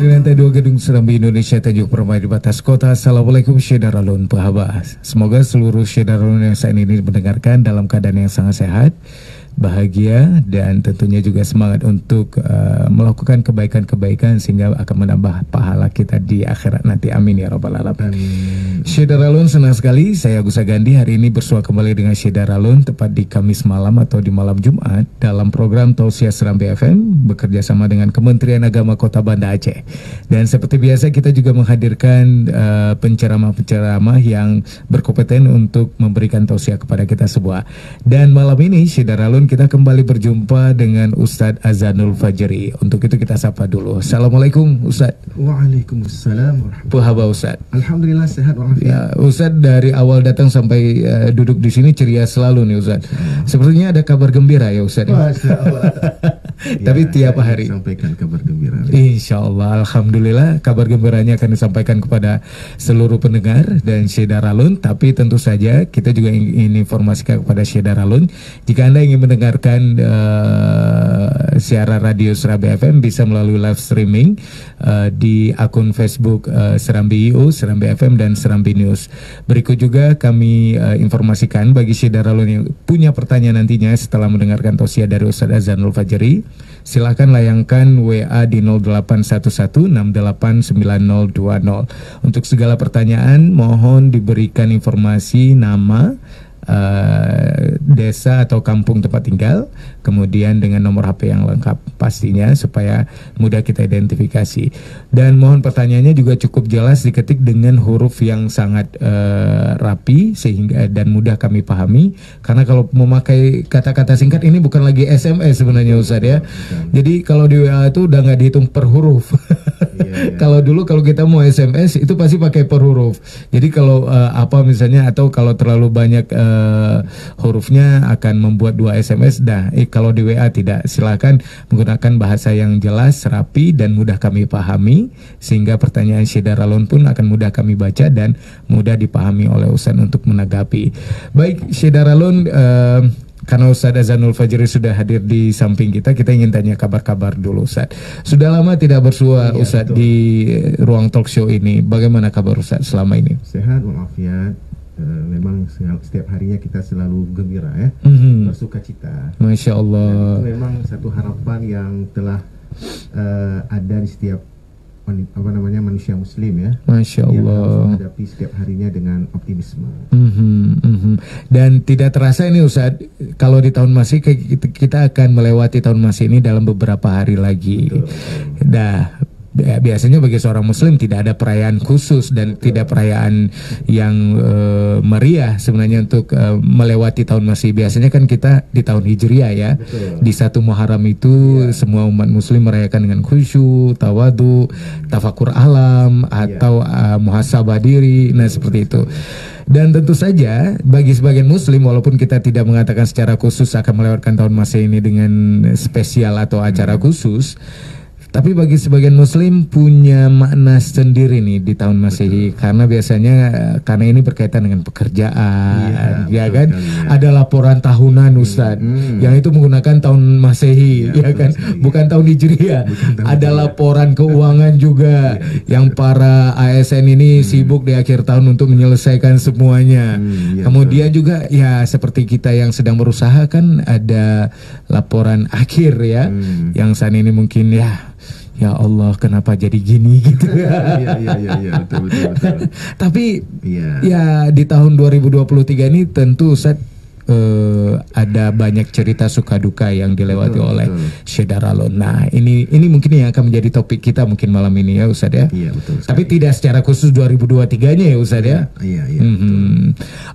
Dari lantai 2 Gedung Serambi Indonesia Tanjung Permai di batas kota. Assalamualaikum Syedaralun Pahabas. Semoga seluruh Syedaralun yang saat ini mendengarkan dalam keadaan yang sangat sehat, bahagia, dan tentunya juga semangat untuk melakukan kebaikan-kebaikan sehingga akan menambah pahala kita di akhirat nanti. Amin ya rabbal alamin. Syedaralun, senang sekali saya Agus Agandi hari ini bersua kembali dengan Syedaralun tepat di Kamis malam atau di malam Jumat dalam program Tausiah Serambi FM bekerja sama dengan Kementerian Agama Kota Banda Aceh. Dan seperti biasa kita juga menghadirkan penceramah-penceramah yang berkompeten untuk memberikan tausiah kepada kita semua. Dan malam ini Syedaralun kita kembali berjumpa dengan Ustadz Azanul Fajri. Untuk itu kita sapa dulu. Assalamualaikum Ustadz. Waalaikumsalam warahmatullahi wabarakatuh. Ustadz. Alhamdulillah sehat walafiat. Ya, Ustadz dari awal datang sampai duduk di sini ceria selalu nih Ustadz. Sepertinya ada kabar gembira ya Ustadz. Masya Allah. Tapi tiap hari sampaikan kabar gembira. Insya Allah, alhamdulillah kabar gembiranya akan disampaikan kepada seluruh pendengar dan Syedaralun. Tapi tentu saja kita juga ingin informasikan kepada Syedaralun, jika Anda ingin mendengarkan siaran radio Serambi FM bisa melalui live streaming di akun Facebook Serambi IU, Serambi FM dan Serambi News. Berikut juga kami informasikan bagi Syedaralun yang punya pertanyaan nantinya setelah mendengarkan tausiah dari Ustadz Azanul Fajri, silakan layangkan WA di 0811689020. Untuk segala pertanyaan mohon diberikan informasi nama, desa atau kampung tempat tinggal, kemudian dengan nomor HP yang lengkap pastinya supaya mudah kita identifikasi. Dan mohon pertanyaannya juga cukup jelas diketik dengan huruf yang sangat rapi sehingga dan mudah kami pahami. Karena kalau memakai kata-kata singkat ini bukan lagi SMS sebenarnya Ustadz ya. Jadi kalau di WA itu udah nggak dihitung per huruf. Kalau dulu kalau kita mau SMS itu pasti pakai per huruf. Jadi kalau apa misalnya atau kalau terlalu banyak hurufnya akan membuat 2 SMS dah. Kalau di WA tidak, silakan menggunakan bahasa yang jelas, rapi dan mudah kami pahami sehingga pertanyaan Syedaralun pun akan mudah kami baca dan mudah dipahami oleh Ustadz untuk menanggapi. Baik Syedaralun, karena Ustadz Azanul Fajri sudah hadir di samping kita ingin tanya kabar-kabar dulu Ustadz. Sudah lama tidak bersua Ustadz di ruang talk show ini. Bagaimana kabar Ustadz selama ini? Sehat walafiat. Memang setiap harinya kita selalu gembira ya, bersuka cita. Masya Allah. Dan itu memang satu harapan yang telah ada di setiap manusia Muslim ya. Masya Allah. Yang harus menghadapi setiap harinya dengan optimisme. Dan tidak terasa ini Ustadz, kalau di tahun Masih kita akan melewati tahun Masih ini dalam beberapa hari lagi. Biasanya bagi seorang Muslim tidak ada perayaan khusus dan tidak perayaan yang meriah sebenarnya untuk melewati tahun Masih. Biasanya kan kita di tahun Hijriah ya. Di 1 Muharram itu semua umat Muslim merayakan dengan khusyuk, tawadu, tafakur alam atau muhasabah diri. Nah seperti itu. Dan tentu saja bagi sebagian Muslim walaupun kita tidak mengatakan secara khusus akan melewatkan tahun Masih ini dengan spesial atau acara khusus, tapi bagi sebagian Muslim punya makna sendiri nih di tahun Masehi. Karena biasanya karena ini berkaitan dengan pekerjaan, ya kan? Ada laporan tahunan Ustadz, yang itu menggunakan tahun Masehi, ya kan? Bukan tahun Hijriah. Ada laporan keuangan juga, yang para ASN ini sibuk di akhir tahun untuk menyelesaikan semuanya. Kemudian juga ya seperti kita yang sedang berusaha kan ada laporan akhir ya, yang saat ini mungkin ya Allah kenapa jadi gini gitu. Betul. Tapi ya di tahun 2023 ini tentu Ustadz ada banyak cerita suka duka yang dilewati oleh Syedaralun. Nah ini mungkin yang akan menjadi topik kita mungkin malam ini ya Ustadz ya. Iya betul. Tapi tidak secara khusus 2023-nya ya Ustadz ya. Iya.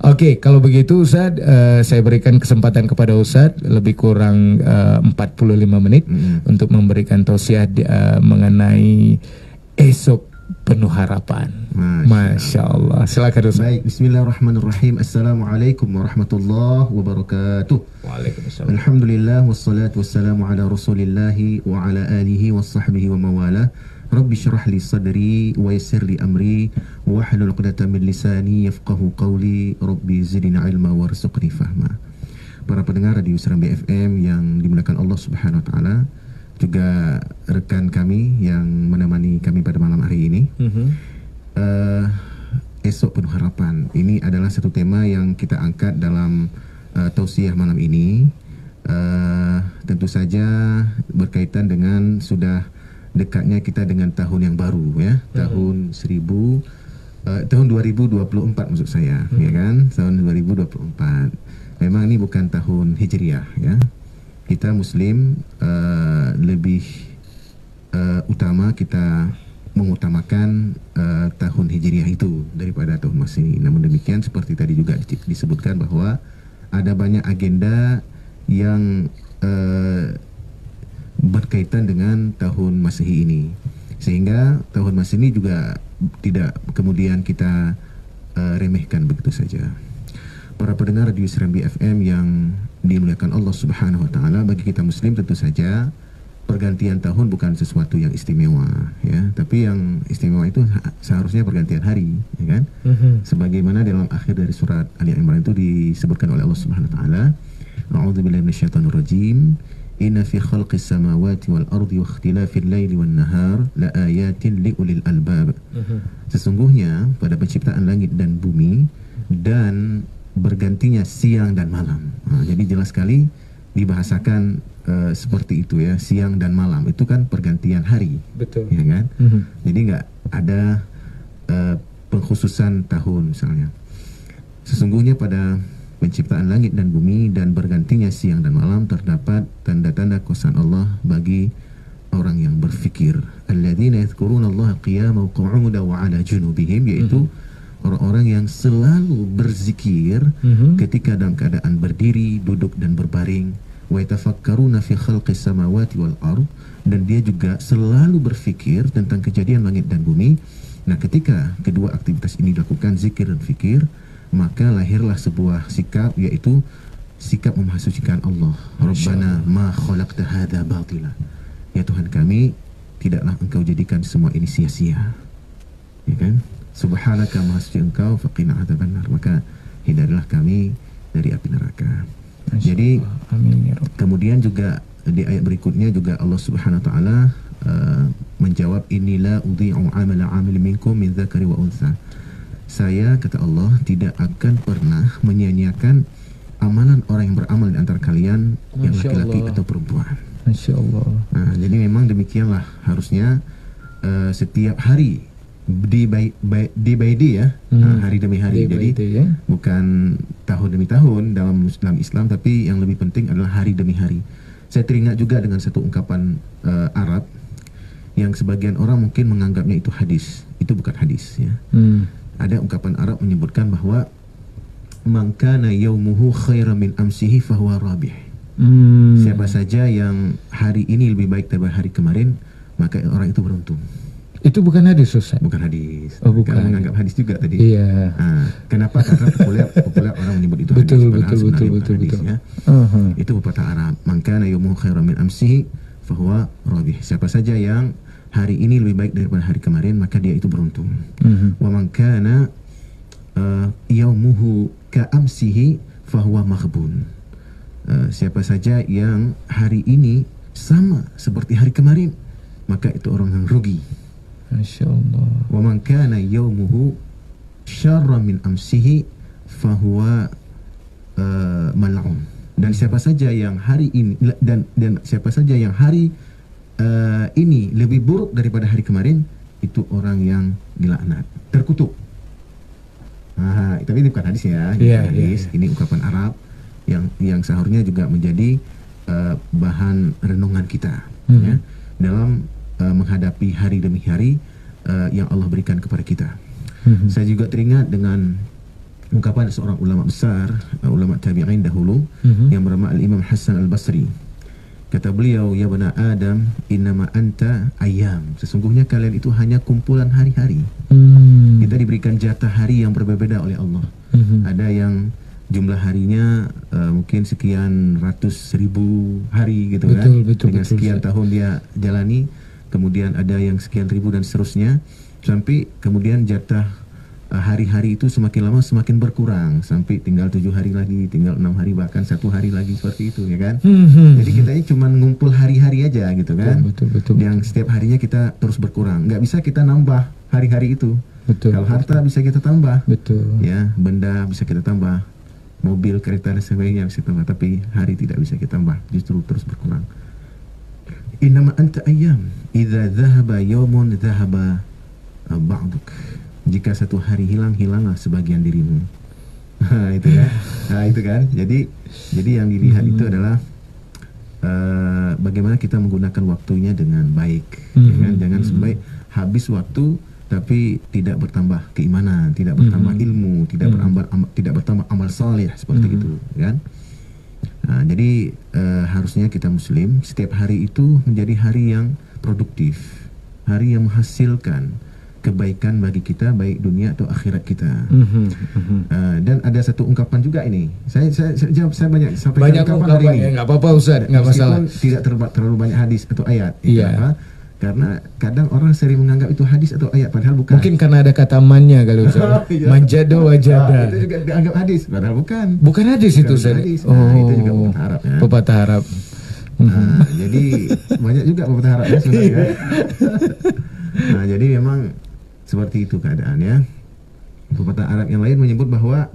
Oke, kalau begitu Ustadz, saya berikan kesempatan kepada Ustadz lebih kurang 45 menit untuk memberikan tausiah mengenai esok penuh harapan. Masya Allah. Silakan Ustaz. Baik, bismillahirrahmanirrahim. Assalamualaikum warahmatullahi wabarakatuh. Waalaikumsalam. Alhamdulillah wassalatu wassalamu ala rasulillahi wa ala alihi wa sahbihi wa mawala. Rabbi syrah li sadri wa yassir li amri wa hlul 'uqdatam min lisani yafqahu qawli. Rabbi zidni ilma warzuqni fahma. Para pendengar radio Serambi FM yang dimuliakan Allah Subhanahu wa taala, juga rekan kami yang menemani menemani kami pada malam hari ini. Esok penuh harapan. Ini adalah satu tema yang kita angkat dalam tausiah malam ini. Tentu saja berkaitan dengan sudah dekatnya kita dengan tahun yang baru ya, tahun 2024 maksud saya, ya kan? Tahun 2024. Memang ini bukan tahun Hijriah ya. Kita Muslim lebih utama kita mengutamakan tahun Hijriah itu daripada tahun Masehi. Namun demikian seperti tadi juga disebutkan bahwa ada banyak agenda yang berkaitan dengan tahun Masehi ini, sehingga tahun Masehi juga tidak kemudian kita remehkan begitu saja. Para pendengar Radio Serambi FM yang dimuliakan Allah Subhanahu wa taala, bagi kita Muslim tentu saja pergantian tahun bukan sesuatu yang istimewa ya, tapi yang istimewa itu seharusnya pergantian hari, ya kan? Sebagaimana dalam akhir dari surat Ali Imran itu disebutkan oleh Allah Subhanahu wa taala, a'udzubillahi minasyaitonir rajim, inna fi khalqis samawati wal ardi wa ikhtilafil laili wan nahar la ayatin liulil albab. Sesungguhnya pada penciptaan langit dan bumi dan bergantinya siang dan malam. Jadi jelas sekali dibahasakan seperti itu ya, siang dan malam itu kan pergantian hari, betul, ya kan? Jadi nggak ada pengkhususan tahun misalnya. Sesungguhnya pada penciptaan langit dan bumi dan bergantinya siang dan malam terdapat tanda-tanda kuasa Allah bagi orang yang berfikir. Alladzina yadhkurunallaha qiyaman wa qu'udan wa 'ala junubihim, yaitu orang-orang yang selalu berzikir ketika dalam keadaan berdiri, duduk dan berbaring. Wa yatafakkaruna fi khalqis samawati wal ard, dan dia juga selalu berfikir tentang kejadian langit dan bumi. Nah, ketika kedua aktivitas ini dilakukan, zikir dan fikir, maka lahirlah sebuah sikap, yaitu sikap memahasucikan Allah. Rabbana ma khalaqta hadza batila. Ya Tuhan kami, tidaklah Engkau jadikan semua ini sia-sia. Ya kan? Subhanaka, maha suci Engkau, faqina adzabannar, maka hindarilah kami dari api neraka. Jadi amin, ya Rabb. Kemudian juga di ayat berikutnya juga Allah Subhanahu wa taala menjawab, inilah udhi'u amala 'amil minkum min dzakari wa untha. Saya, kata Allah, tidak akan pernah menyia-nyiakan amalan orang yang beramal di antara kalian, yang laki-laki atau perempuan. Masya Allah. Nah, jadi memang demikianlah harusnya setiap hari day by day ya, hari demi hari. Jadi day, ya? Bukan tahun demi tahun dalam Islam, tapi yang lebih penting adalah hari demi hari. Saya teringat juga dengan satu ungkapan Arab yang sebagian orang mungkin menganggapnya itu hadis. Itu bukan hadis ya. Ada ungkapan Arab menyebutkan bahwa man kana yaumuhu khairan min amsihi fahuwa rabih. Siapa saja yang hari ini lebih baik daripada hari kemarin, maka orang itu beruntung. Itu bukan hadis, Ustaz? Bukan hadis. Oh, bukan. Karena menganggap hadis juga tadi. Iya. Kenapa? Karena populer orang menyebut itu betul, hadis. Betul. Ya. Itu pepatah Arab. Man kana yaumuhu khairan min amsihi fahuwa rabih. Siapa saja yang hari ini lebih baik daripada hari kemarin, maka dia itu beruntung. Wa man kana yaumuhu ka amsihi fahuwa maghbun. Siapa saja yang hari ini sama seperti hari kemarin, maka itu orang yang rugi. Masya Allah. Wa man kana yaumuhu syarran min amsihi fahuwa mal'un. Dan siapa saja yang hari ini dan siapa saja yang hari ini lebih buruk daripada hari kemarin, itu orang yang dilaknat, terkutuk. Tapi ini bukan hadis ya, hadis. Ini ungkapan Arab yang seharusnya juga menjadi bahan renungan kita ya, dalam menghadapi hari demi hari yang Allah berikan kepada kita. Saya juga teringat dengan ungkapan seorang ulama besar, ulama tabi'in dahulu, yang bernama Al-Imam Hasan Al-Basri. Kata beliau, ya bani Adam, innama anta ayyam. Sesungguhnya kalian itu hanya kumpulan hari-hari. Kita diberikan jatah hari yang berbeda-beda oleh Allah. Ada yang jumlah harinya mungkin sekian ratus ribu hari gitu, betul, dengan sekian tahun dia jalani. Kemudian ada yang sekian ribu dan seterusnya, sampai kemudian jatah hari-hari itu semakin lama semakin berkurang sampai tinggal 7 hari lagi, tinggal 6 hari, bahkan 1 hari lagi, seperti itu ya kan. Jadi kita ini cuma ngumpul hari-hari aja gitu kan. Betul. Yang setiap harinya kita terus berkurang. Nggak bisa kita nambah hari-hari itu. Betul. Kalau harta bisa kita tambah. Betul. Ya, benda bisa kita tambah. Mobil, kereta dan sebagainya bisa tambah, tapi hari tidak bisa kita tambah, justru terus berkurang. Innama anta ayyam, idza dhahaba yawmun dhahaba ba'duk. Jika satu hari hilang, hilanglah sebagian dirimu. Itu kan. Nah, itu kan. Jadi yang dilihat itu adalah bagaimana kita menggunakan waktunya dengan baik. Ya kan? Jangan sampai habis waktu tapi tidak bertambah keimanan, tidak bertambah ilmu, tidak bertambah amal saleh, seperti itu, kan? Nah, jadi harusnya kita Muslim setiap hari itu menjadi hari yang produktif, hari yang menghasilkan kebaikan bagi kita, baik dunia atau akhirat kita. Dan ada satu ungkapan juga ini. Saya banyak sampaikan ungkapan hari ini. Nggak apa-apa Ustaz, nggak masalah. Tidak terlalu banyak hadis atau ayat. Iya. Kenapa? Karena kadang orang sering menganggap itu hadis atau ayat, padahal bukan. Mungkin karena ada kata mannya kali Ustaz. Iya. Manjada wajada. Itu juga dianggap hadis, padahal bukan. Bukan hadis itu Ustaz. Nah, itu juga pepatah Arab ya. Pepatah Arab. Nah, jadi banyak juga pepatah Arabnya sebenarnya. Nah, jadi memang seperti itu keadaannya. Pepatah Arab yang lain menyebut bahwa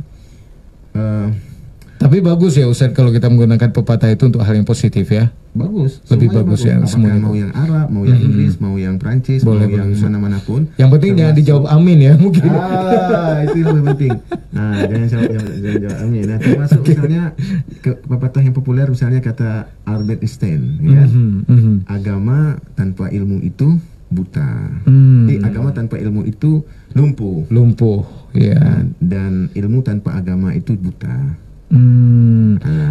tapi bagus ya Ustaz kalau kita menggunakan pepatah itu untuk hal yang positif ya. Bagus, lebih bagus ya. Semuanya mau yang Arab, mau yang Inggris, mau yang Prancis, mau yang mana-mana pun. Yang penting jangan dijawab amin ya mungkin. Itu yang lebih penting. Nah, jangan jawab amin. Nah, termasuk misalnya pepatah yang populer, misalnya kata Albert Einstein, ya. Agama tanpa ilmu itu buta. Jadi agama tanpa ilmu itu lumpuh. Ya. Dan ilmu tanpa agama itu buta.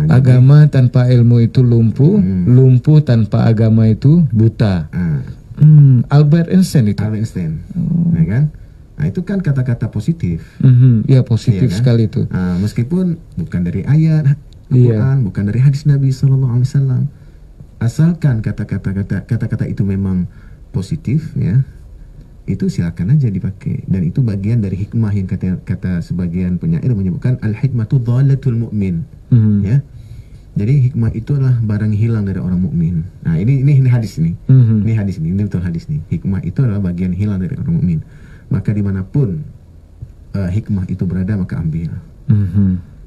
Agama tanpa ilmu itu lumpuh, lumpuh tanpa agama itu buta. Albert Einstein itu. Albert Einstein, ya kan? Nah, itu kan kata-kata positif. Ya positif kan? Sekali itu. Meskipun bukan dari ayat Al-Quran, bukan dari hadis Nabi SAW, asalkan kata-kata itu memang positif, ya, itu silakan aja dipakai. Dan itu bagian dari hikmah yang kata sebagian penyair menyebutkan al-hikmatu dhalatul mu'min. Ya. Jadi hikmah itu adalah barang hilang dari orang mukmin. Nah, ini hadis ini. Ini hadis ini betul hadis nih. Hikmah itu adalah bagian hilang dari orang mukmin. Maka dimanapun hikmah itu berada, maka ambil.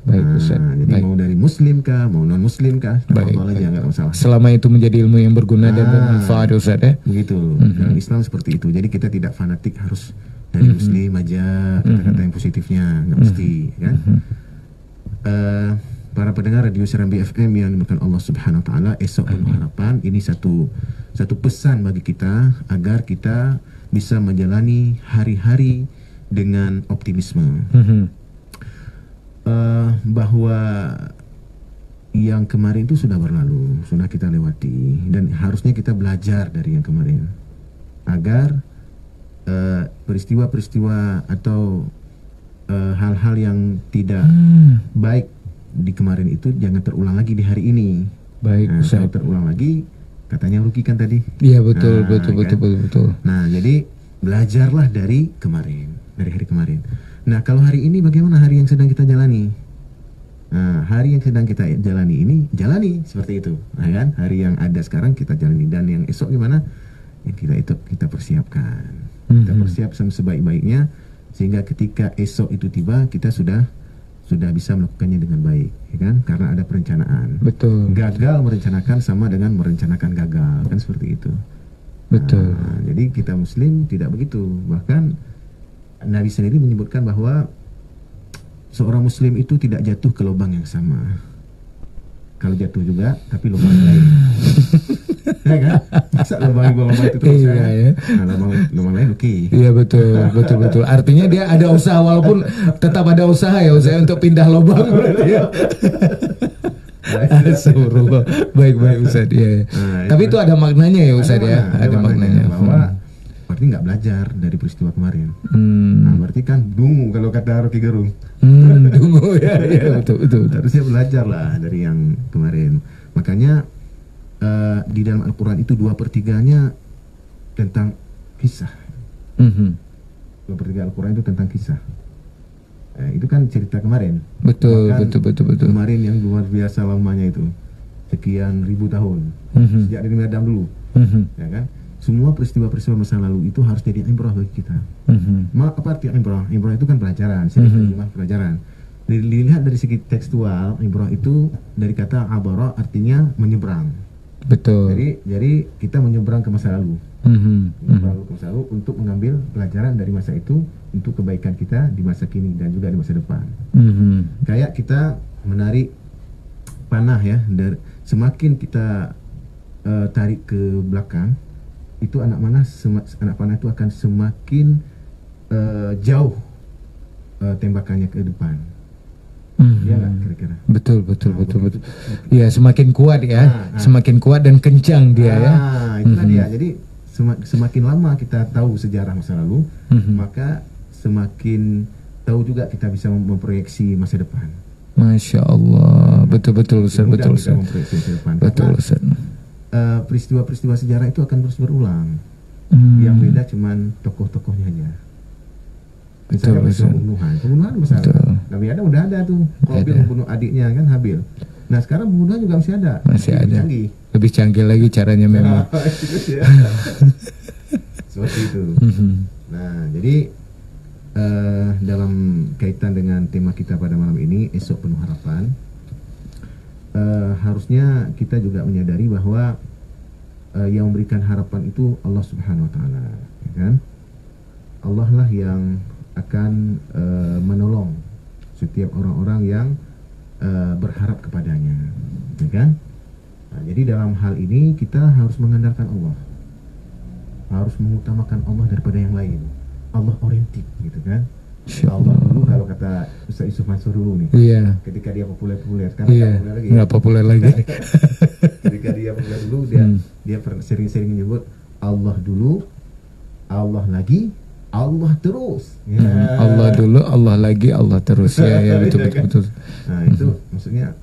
Baik Ustaz. Jadi baik. Mau dari muslim kah, mau non muslim kah, aja nggak masalah. Selama itu menjadi ilmu yang berguna dan bermanfaat Ustaz ya. Begitu. Dalam Islam seperti itu. Jadi kita tidak fanatik harus dari muslim aja kata-kata yang positifnya, nggak mesti, kan? Para pendengar radio Serambi FM yang dimuliakan Allah Subhanahu Wa Taala, esok penuh harapan. Ini satu pesan bagi kita agar kita bisa menjalani hari-hari dengan optimisme. Bahwa yang kemarin itu sudah berlalu, sudah kita lewati, dan harusnya kita belajar dari yang kemarin agar peristiwa-peristiwa atau hal-hal yang tidak baik di kemarin itu jangan terulang lagi di hari ini. Baik, kalau terulang lagi katanya rugikan tadi. Iya betul, betul. Nah, jadi belajarlah dari kemarin, dari hari kemarin. Nah, kalau hari ini bagaimana hari yang sedang kita jalani? Nah, hari yang sedang kita jalani ini, jalani seperti itu. Nah, kan? Hari yang ada sekarang kita jalani, dan yang esok gimana? Yang kita persiapkan. Kita persiapkan sebaik-baiknya sehingga ketika esok itu tiba kita sudah bisa melakukannya dengan baik, ya kan? Karena ada perencanaan. Betul. Gagal merencanakan sama dengan merencanakan gagal, kan seperti itu. Betul. Nah, jadi kita Muslim tidak begitu. Bahkan Nabi sendiri menyebutkan bahwa seorang Muslim itu tidak jatuh ke lubang yang sama. Kalau jatuh juga, tapi lubang lain. Ya kan? Masa lubang itu terus ya? Nah, lubang lain oke. Iya betul. Artinya dia ada usaha, walaupun tetap ada usaha ya, usaha untuk pindah lubang. Baik Ustaz. Ya. Tapi itu ada maknanya ya Ustaz ya. Ada maknanya. Bahwa berarti nggak belajar dari peristiwa kemarin. Nah, berarti kan dungu kalau kata Rocky Gerung. Dungu ya, betul. Harusnya belajar lah dari yang kemarin. Makanya di dalam Al-Quran itu 2/3-nya tentang kisah. 2/3 Al-Quran itu tentang kisah. Itu kan cerita kemarin. Betul, Bahkan betul. Kemarin yang luar biasa lamanya itu, sekian ribu tahun, sejak dari Adam dulu, ya kan? Semua peristiwa-peristiwa masa lalu itu harus jadi ibrah bagi kita. Apa arti ibrah? Ibrah itu kan pelajaran, pelajaran. Dilihat dari segi tekstual, ibrah itu dari kata abara, artinya menyeberang. Betul. Jadi kita menyeberang ke masa lalu. Menyeberang ke masa lalu untuk mengambil pelajaran dari masa itu untuk kebaikan kita di masa kini dan juga di masa depan. Kayak kita menarik panah ya, semakin kita tarik ke belakang, itu anak panah itu akan semakin jauh tembakannya ke depan. Ya nggak kira-kira? Betul. Ya, semakin kuat ya, semakin kuat dan kencang dia ya. Itulah dia. Jadi semakin lama kita tahu sejarah masa lalu, maka semakin tahu juga kita bisa memproyeksi masa depan. Masya Allah, betul Ustaz, betul Ustaz. Betul Ustaz. Peristiwa-peristiwa sejarah itu akan terus berulang. Yang beda cuman tokoh-tokohnya aja. Misalnya pembunuhan besar. Nabi Adam udah ada tuh. Qabil membunuh adiknya kan, Habil. Nah sekarang pembunuhan juga masih ada. Lebih canggih lagi caranya memang. Seperti itu. Nah jadi dalam kaitan dengan tema kita pada malam ini, esok penuh harapan, harusnya kita juga menyadari bahwa yang memberikan harapan itu Allah Subhanahu Wa Taala, ya kan? Allah lah yang akan menolong setiap orang-orang yang berharap kepadanya, ya kan? Nah, jadi dalam hal ini kita harus mengandalkan Allah, harus mengutamakan Allah daripada yang lain. Allah oriented, gitu kan? Allah dulu, kalau kata Ustaz Yusuf Mansur dulu nih, ketika dia populer, sekarang nggak populer lagi. Ketika dia populer dulu, dia sering-sering menyebut Allah dulu, Allah lagi, Allah terus. Allah dulu, Allah lagi, Allah terus. Ya betul. Nah itu maksudnya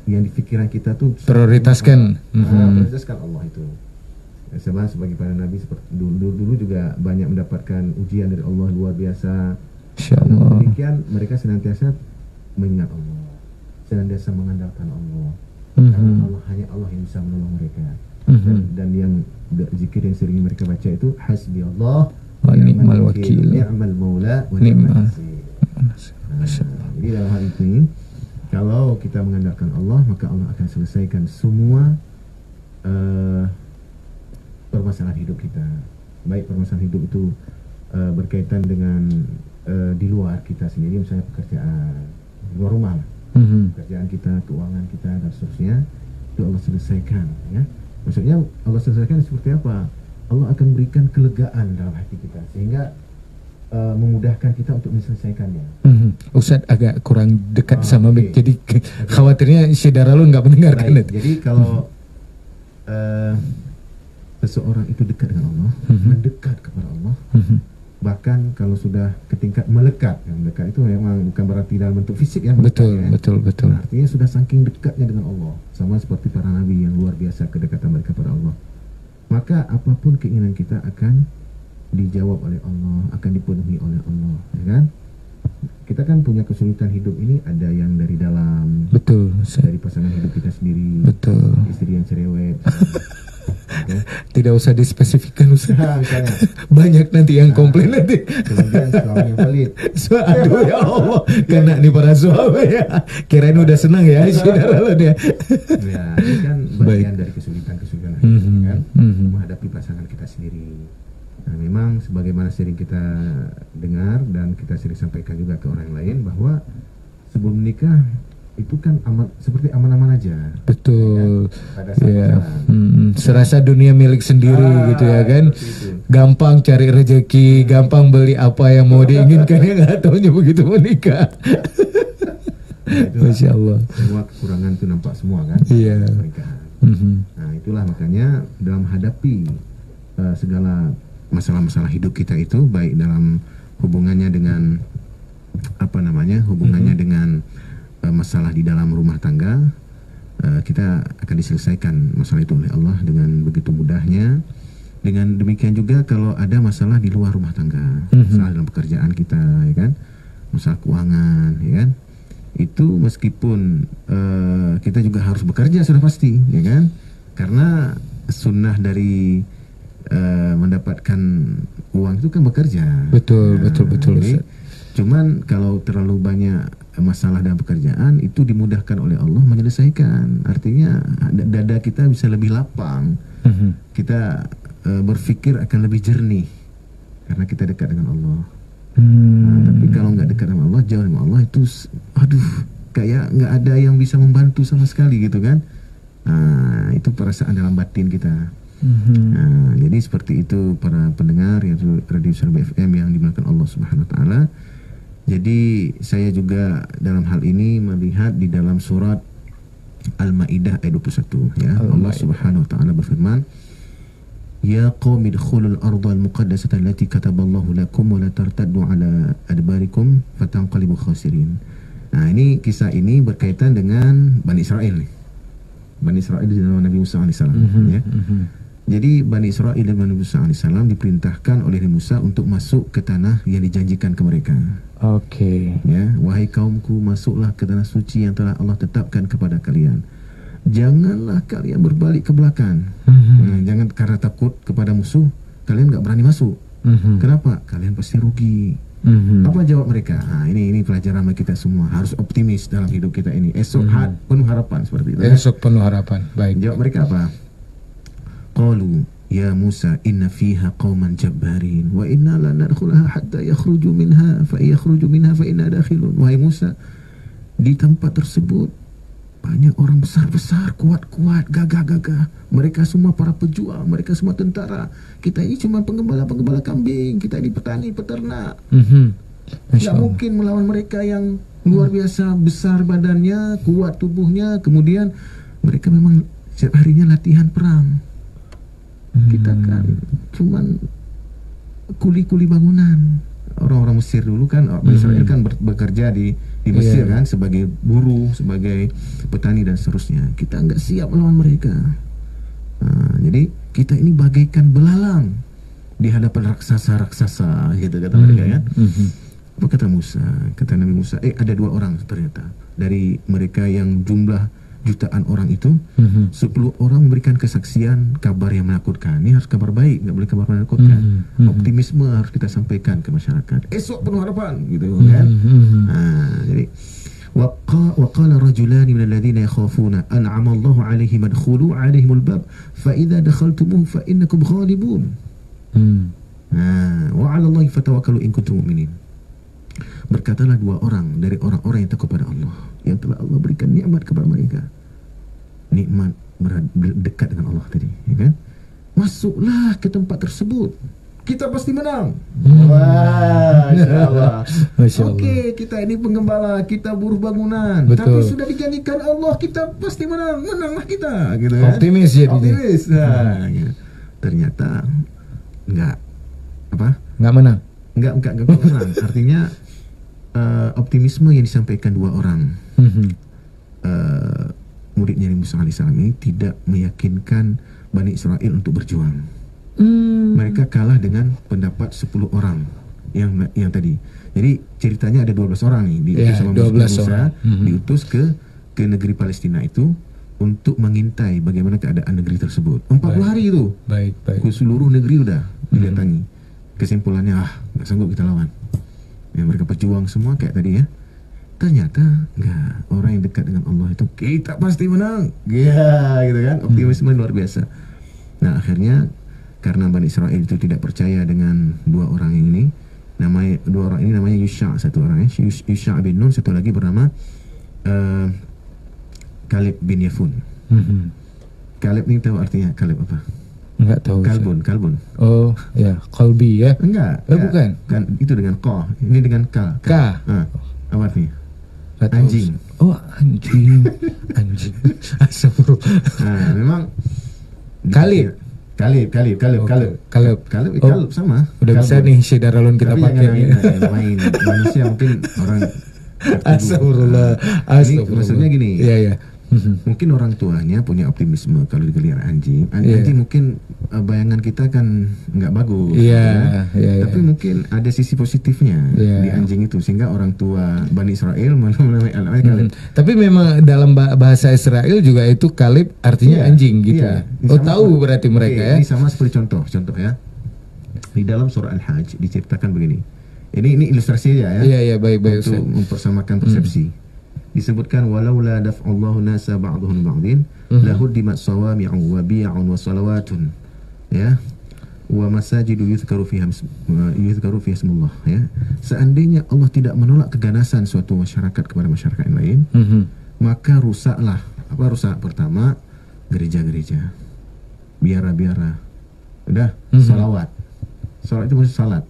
yang di pikiran kita tuh prioritaskan. Prioritaskan Allah itu. Sama sebagai para nabi seperti dulu juga banyak mendapatkan ujian dari Allah luar biasa. Insyaallah. Demikian mereka senantiasa mengingat Allah, senantiasa mengandalkan Allah. Karena Allah, hanya Allah yang bisa menolong mereka. Dan yang zikir yang sering mereka baca itu hasbi Allah wa ni'mal wakil, ni'mal maula wa ni'mal nasir. Jadi dalam hal ini, kalau kita mengandalkan Allah, maka Allah akan selesaikan semua permasalahan hidup kita. Baik permasalahan hidup itu berkaitan dengan di luar kita sendiri, misalnya pekerjaan, di luar rumah lah. Pekerjaan kita, keuangan kita dan seterusnya, itu Allah selesaikan, ya. Maksudnya Allah selesaikan seperti apa? Allah akan berikan kelegaan dalam hati kita sehingga memudahkan kita untuk menyelesaikannya. Ustaz agak kurang dekat sama jadi khawatirnya saudara lu nggak mendengarkan. Jadi kalau seseorang itu dekat dengan Allah, mendekat kepada Allah, bahkan kalau sudah ke tingkat melekat, yang dekat itu memang bukan berarti dalam bentuk fisik, yang betul. Nah, artinya sudah saking dekatnya dengan Allah, sama seperti para nabi yang luar biasa kedekatan mereka pada Allah. Maka apapun keinginan kita akan dijawab oleh Allah, akan dipenuhi oleh Allah, ya kan? Kita kan punya kesulitan hidup ini, ada yang dari dalam, dari pasangan hidup kita sendiri, istri yang cerewet. Tidak usah dispesifikkan Ustaz. Banyak nanti yang komplain nanti. Kemudian suami yang pelit. Aduh ya Allah, kena nih para suami ya. Kirain udah senang ya saudara lo dia. Ya, ini kan bagian dari kesulitan-kesulitan hidup kan, menghadapi pasangan kita sendiri. Nah, memang sebagaimana sering kita dengar dan kita sering sampaikan juga ke orang lain, bahwa sebelum menikah itu kan seperti aman-aman aja. Betul. Ya. Serasa dunia milik sendiri gitu ya kan. Gampang cari rezeki, gampang beli apa yang mau diinginkan, ya nggak taunya begitu menikah. Masya Allah. Semua kekurangan itu nampak semua kan. Iya. Nah itulah makanya dalam hadapi segala masalah-masalah hidup kita itu, baik dalam hubungannya dengan hubungannya dengan masalah di dalam rumah tangga, kita akan diselesaikan masalah itu oleh Allah dengan begitu mudahnya. Dengan demikian juga kalau ada masalah di luar rumah tangga, masalah dalam pekerjaan kita, ya kan, masalah keuangan, ya kan? Itu meskipun kita juga harus bekerja sudah pasti, ya kan? Karena sunnah dari mendapatkan uang itu kan bekerja. Betul, betul. Jadi, cuman kalau terlalu banyak masalah dalam pekerjaan itu dimudahkan oleh Allah menyelesaikan. Artinya dada kita bisa lebih lapang. Kita berpikir akan lebih jernih karena kita dekat dengan Allah. Tapi kalau nggak dekat dengan Allah, jauh dengan Allah, itu kayak nggak ada yang bisa membantu sama sekali gitu kan. Itu perasaan dalam batin kita. Jadi seperti itu para pendengar yaitu Radio Serba FM yang dimuliakan Allah Subhanahu Wa Taala. Jadi saya juga dalam hal ini melihat di dalam surat Al-Maidah ayat 21 ya. Allah Subhanahu Wa Taala berfirman, Ya qaumi dkhulul ardhal muqaddasata allati kataballahu lakum wa la tartaddu ala adbarikum fatanqalibu khasirin. Nah, ini kisah ini berkaitan dengan Bani Israel nih. Bani Israel di zaman Nabi Musa AS ya. Jadi Bani Israel dan Nabi Musa AS diperintahkan oleh Nabi Musa untuk masuk ke tanah yang dijanjikan ke mereka. Oke. Ya, wahai kaumku, masuklah ke tanah suci yang telah Allah tetapkan kepada kalian. Janganlah kalian berbalik ke belakang. Jangan karena takut kepada musuh kalian nggak berani masuk. Kenapa? Kalian pasti rugi. Apa jawab mereka? Ini pelajaran bagi kita semua. Harus optimis dalam hidup kita ini. Esok penuh harapan seperti itu. Esok penuh harapan. Baik. Jawab mereka apa? Qalu ya Musa inna fiha qauman jabbarin wa inna la nadkhulaha hatta yakhruju minha fa yakhruju minha fa inna dakhilun. Wahai Musa, di tempat tersebut banyak orang besar-besar, kuat-kuat, gagah-gagah. Mereka semua para pejuang, mereka semua tentara. Kita ini cuma penggembala-penggembala kambing. Kita ini petani, peternak. Tidak mungkin melawan mereka yang luar biasa besar badannya, kuat tubuhnya. Kemudian mereka memang setiap harinya latihan perang. Kita kan cuman kuli-kuli bangunan. Orang-orang Mesir dulu kan, Israel kan bekerja di Mesir kan sebagai buruh, sebagai petani dan seterusnya. Kita nggak siap melawan mereka. Jadi kita ini bagaikan belalang di hadapan raksasa-raksasa, gitu kata mereka kan. Apa kata Musa? Kata Nabi Musa, ada 2 orang ternyata dari mereka yang jumlah jutaan orang itu, 10 orang memberikan kesaksian kabar yang menakutkan. Ini harus kabar baik, nggak boleh kabar menakutkan. Optimisme harus kita sampaikan ke masyarakat. Esok penuh harapan, gitu kan? Jadi وقال رجلان من الذين يخافون أنعم الله عليهم ادخلوا عليهم الباب فإذا دخلتموه فإنكم غالبون وعلى الله فتوكلوا إن كنتم مؤمنين. Berkatalah 2 orang dari orang-orang yang takut kepada Allah, yang telah Allah berikan nikmat kepada mereka. Nikmat dekat dengan Allah tadi, ya kan? Masuklah ke tempat tersebut. Kita pasti menang. Wah, insyaallah. Oke, kita ini penggembala, kita buruh bangunan. Betul. Tapi sudah dijanjikan Allah kita pasti menang. Menanglah kita, gitu kan? Optimis ya. Optimis. Ya. Ternyata enggak Enggak menang. Enggak menang. Artinya optimisme yang disampaikan 2 orang muridnya Nabi Musa AS ini tidak meyakinkan Bani Israel untuk berjuang. Mereka kalah dengan pendapat 10 orang yang tadi. Jadi ceritanya ada 12 orang nih diutus sama Musa, diutus ke negeri Palestina itu untuk mengintai bagaimana keadaan negeri tersebut. 40 hari itu. Baik. Ke seluruh negeri udah didatangi. Kesimpulannya nggak sanggup kita lawan. Mereka pejuang semua kayak tadi ya. Ternyata enggak, orang yang dekat dengan Allah itu kita pasti menang. Ya, gitu kan. Optimisme luar biasa. Nah, akhirnya karena Bani Israel itu tidak percaya dengan 2 orang ini, namanya Yusha, satu orang Yusha bin Nun, satu lagi bernama Kaleb bin Yefun. Kaleb ini tahu artinya Kaleb apa? Enggak tahu. Kalbun. Oh, ya, kalbi ya. Enggak. Bukan. Kan itu dengan ko. Ini dengan ka. Apa artinya? Anjing. Oh, anjing. Astagfirullah. Memang Kalib sama. Udah bisa nih Syedaralun kita pakai. Main manusia mungkin orang. Astagfirullah. Maksudnya gini. Iya. Mungkin orang tuanya punya optimisme kalau dipelihara anjing. Anjing mungkin bayangan kita kan nggak bagus. Tapi mungkin ada sisi positifnya di anjing itu, sehingga orang tua Bani Israel menamai Kaleb. Tapi memang dalam bahasa Israel juga itu Kaleb artinya anjing gitu. Oh, tahu berarti mereka ya. Ini sama seperti contoh ya. Di dalam surah Al-Hajj diceritakan begini. Ini ilustrasi ya. Iya, baik. Untuk mempersamakan persepsi. Disebutkan walaula daf'allahu nasa ba'dhum ba'din lahuddimat sawami'u wa bi'un wa salawatun, ya, wa masajidu yuzkaru fiha ismullah, ya. Seandainya Allah tidak menolak keganasan suatu masyarakat kepada masyarakat yang lain, maka rusaklah. Apa rusak? Pertama, gereja-gereja, biara-biara. Udah, salawat. Salat itu maksud salat.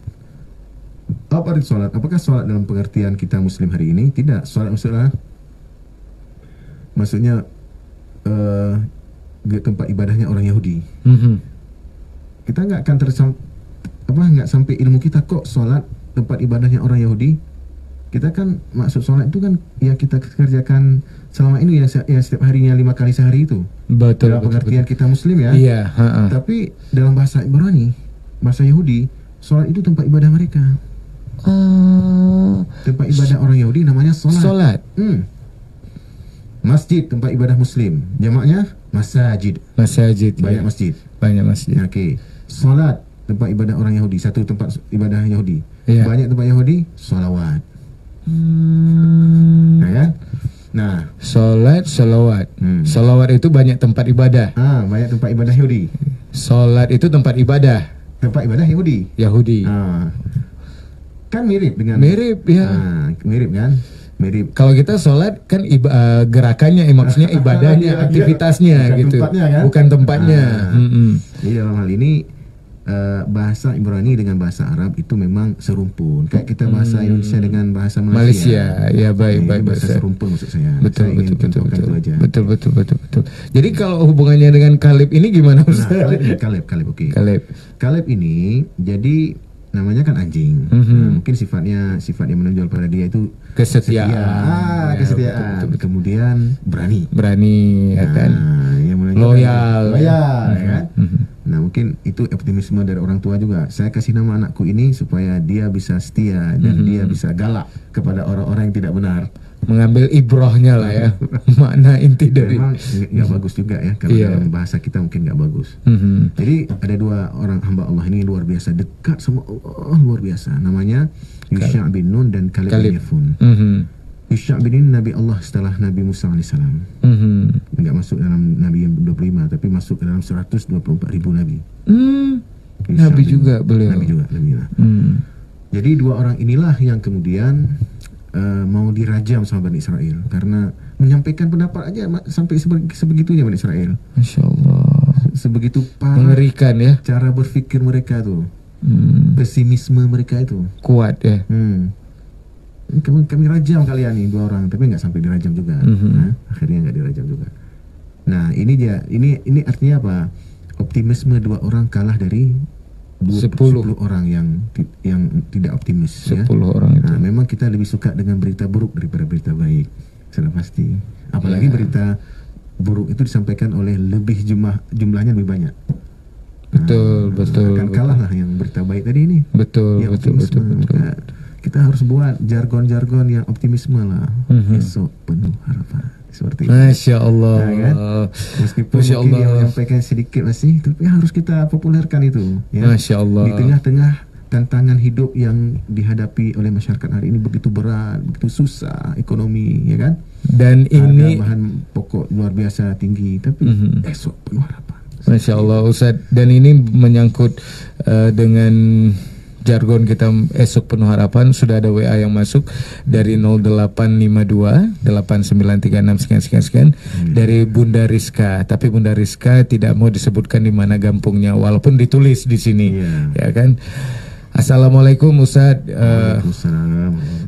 Apa arti salat? Apakah salat dalam pengertian kita Muslim hari ini? Tidak. Salat maksudnya tempat ibadahnya orang Yahudi. Kita nggak akan nggak sampai ilmu kita kok salat tempat ibadahnya orang Yahudi. Kita kan maksud salat itu kan yang kita kerjakan selama ini yang setiap harinya 5 kali sehari itu. Betul. Dalam pengertian kita Muslim ya. Iya. Tapi dalam bahasa Ibrani, bahasa Yahudi, salat itu tempat ibadah mereka. Tempat ibadah orang Yahudi namanya salat. Masjid tempat ibadah Muslim, jamaknya masajid. Banyak masjid. Okey. Salat tempat ibadah orang Yahudi, satu tempat ibadah Yahudi. Banyak tempat Yahudi, salawat. Nah, salat, salawat. Salawat itu banyak tempat ibadah. Banyak tempat ibadah Yahudi. Salat itu tempat ibadah. Tempat ibadah Yahudi. Kan mirip dengan mirip kan? Mirip. Kalau kita sholat kan gerakannya, maksudnya ibadahnya, aktivitasnya bukan gitu, tempatnya, kan? Bukan tempatnya. Jadi dalam hal ini bahasa Ibrani dengan bahasa Arab itu memang serumpun. Kayak kita bahasa Indonesia dengan bahasa Malaysia. Ya, baik. Bahasa serumpun maksud saya. Betul. Betul. Jadi kalau hubungannya dengan Kaleb ini gimana Ustaz? Kaleb, oke. Kaleb ini jadi namanya kan anjing. Mungkin sifat yang menonjol pada dia itu kesetiaan. Kesetiaan. Betul. Kemudian berani ya kan. Loyal ya kan. Nah, mungkin itu optimisme dari orang tua juga. Saya kasih nama anakku ini supaya dia bisa setia dan dia bisa galak kepada orang-orang yang tidak benar. Mengambil ibrahnya lah ya. Makna inti dari. Memang nggak bagus juga ya kalau dalam bahasa kita mungkin nggak bagus. Jadi ada dua orang hamba Allah ini luar biasa, dekat sama Allah luar biasa. Namanya Yusha' bin Nun dan Kaleb bin Yefun. Yusha' bin Nun Nabi Allah setelah Nabi Musa AS. Nggak masuk dalam Nabi yang 25, tapi masuk ke dalam 124.000 Nabi. Nabi juga beliau. Nabi juga. Jadi dua orang inilah yang kemudian mau dirajam sama Bani Israel karena menyampaikan pendapat aja sampai sebegitunya Bani Israel. Masya Allah. Sebegitu parah, mengerikan ya cara berpikir mereka tuh. Pesimisme mereka itu kuat ya. Kami rajam kalian nih dua orang, tapi nggak sampai dirajam juga. Akhirnya nggak dirajam juga. Nah, ini artinya apa? Optimisme dua orang kalah dari 10 orang yang tidak optimis. 10 orang itu. Nah, memang kita lebih suka dengan berita buruk daripada berita baik, sudah pasti. Apalagi berita buruk itu disampaikan oleh jumlahnya lebih banyak. Betul. Akan kalah lah yang berita baik tadi ini. Betul. Kita harus buat jargon-jargon yang optimisme lah. Esok penuh harapan. Seperti Masya Allah. Nah, kan? Meskipun Masya mungkin Allah. Dia menyampaikan sedikit masih, tapi harus kita populerkan itu. Ya? Masya Allah. Di tengah-tengah tantangan hidup yang dihadapi oleh masyarakat hari ini begitu berat, begitu susah ekonomi, ya kan? Dan ini bahan pokok luar biasa tinggi, tapi esok penuh harapan. Masya Allah Ustaz. Dan ini menyangkut dengan jargon kita esok penuh harapan. Sudah ada WA yang masuk dari 0852 8936 sekian dari Bunda Rizka. Tapi Bunda Rizka tidak mau disebutkan di mana gampungnya, walaupun ditulis di sini, ya kan. Assalamualaikum Ustaz.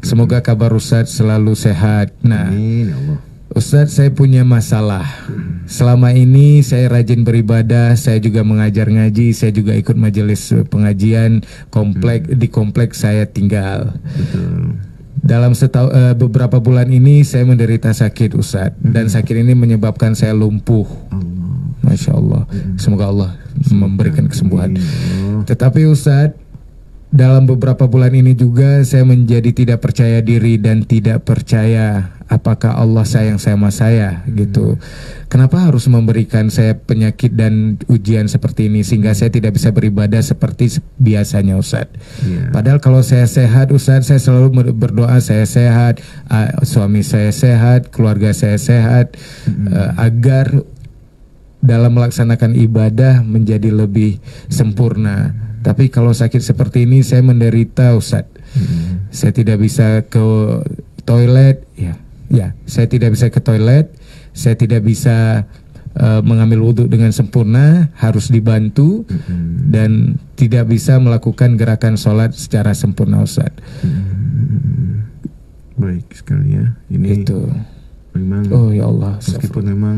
Semoga kabar Ustaz selalu sehat. Nah, amin ya Allah. Ustaz, saya punya masalah. Selama ini saya rajin beribadah, saya juga mengajar ngaji, saya juga ikut majelis pengajian di kompleks saya tinggal. Betul. dalam beberapa bulan ini saya menderita sakit Ustadz, dan sakit ini menyebabkan saya lumpuh. Masya Allah. Semoga Allah memberikan kesembuhan. Tetapi Ustadz, dalam beberapa bulan ini juga saya menjadi tidak percaya diri dan tidak percaya apakah Allah sayang sama saya gitu. Kenapa harus memberikan saya penyakit dan ujian seperti ini sehingga saya tidak bisa beribadah seperti biasanya Ustadz. Padahal kalau saya sehat Ustadz, saya selalu berdoa saya sehat, suami saya sehat, keluarga saya sehat, agar dalam melaksanakan ibadah menjadi lebih sempurna. Tapi kalau sakit seperti ini saya menderita Ustadz. Saya tidak bisa ke toilet, saya tidak bisa ke toilet, saya tidak bisa mengambil wudhu dengan sempurna, harus dibantu, dan tidak bisa melakukan gerakan sholat secara sempurna Ustadz. Baik sekali ya. Ini itu memang, oh ya Allah, meskipun memang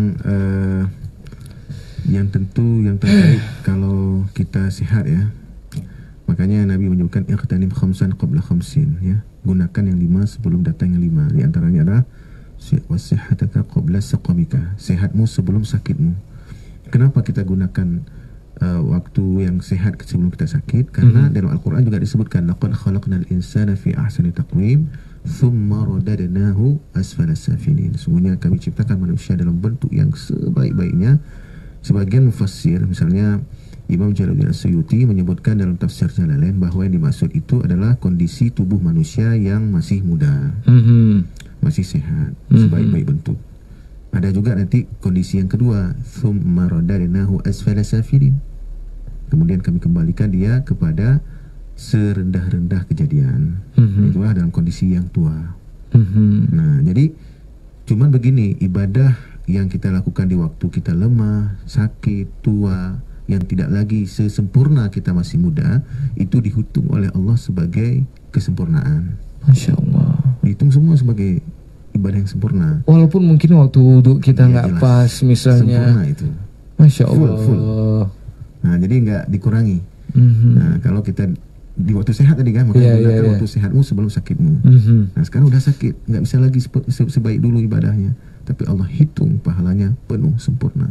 yang terbaik kalau kita sehat ya. Makanya Nabi menyebutkan iqtanim khamsan qabla khamsin, ya. Gunakan yang 5 sebelum datang yang 5. Di antaranya adalah wasihhataka qabla saqamika, sehatmu sebelum sakitmu. Kenapa kita gunakan waktu yang sehat sebelum kita sakit? Karena dalam Al-Qur'an juga disebutkan laqad khalaqnal insana fi ahsani taqwim thumma radadnahu asfala safilin. Sesungguhnya kami ciptakan manusia dalam bentuk yang sebaik-baiknya. Sebagian mufassir, misalnya Imam Jalaluddin As-Suyuti menyebutkan dalam tafsir Jalalain bahwa yang dimaksud itu adalah kondisi tubuh manusia yang masih muda, masih sehat, sebaik-baik bentuk. Ada juga nanti kondisi yang kedua, thumma radadnahu asfala safilin. Kemudian kami kembalikan dia kepada serendah-rendah kejadian. Itulah dalam kondisi yang tua. Nah, jadi cuman begini, ibadah yang kita lakukan di waktu kita lemah, sakit, tua, yang tidak lagi sesempurna kita masih muda, itu dihitung oleh Allah sebagai kesempurnaan. Masya Allah. Dihitung semua sebagai ibadah yang sempurna. Walaupun mungkin waktu wudhu kita nggak pas misalnya. Sempurna itu. Masya Allah. Full. Nah, jadi nggak dikurangi. Nah, kalau kita di waktu sehat tadi kan, maka gunakan waktu sehatmu sebelum sakitmu. Nah, sekarang udah sakit, nggak bisa lagi sebaik dulu ibadahnya. Tapi Allah hitung pahalanya penuh sempurna.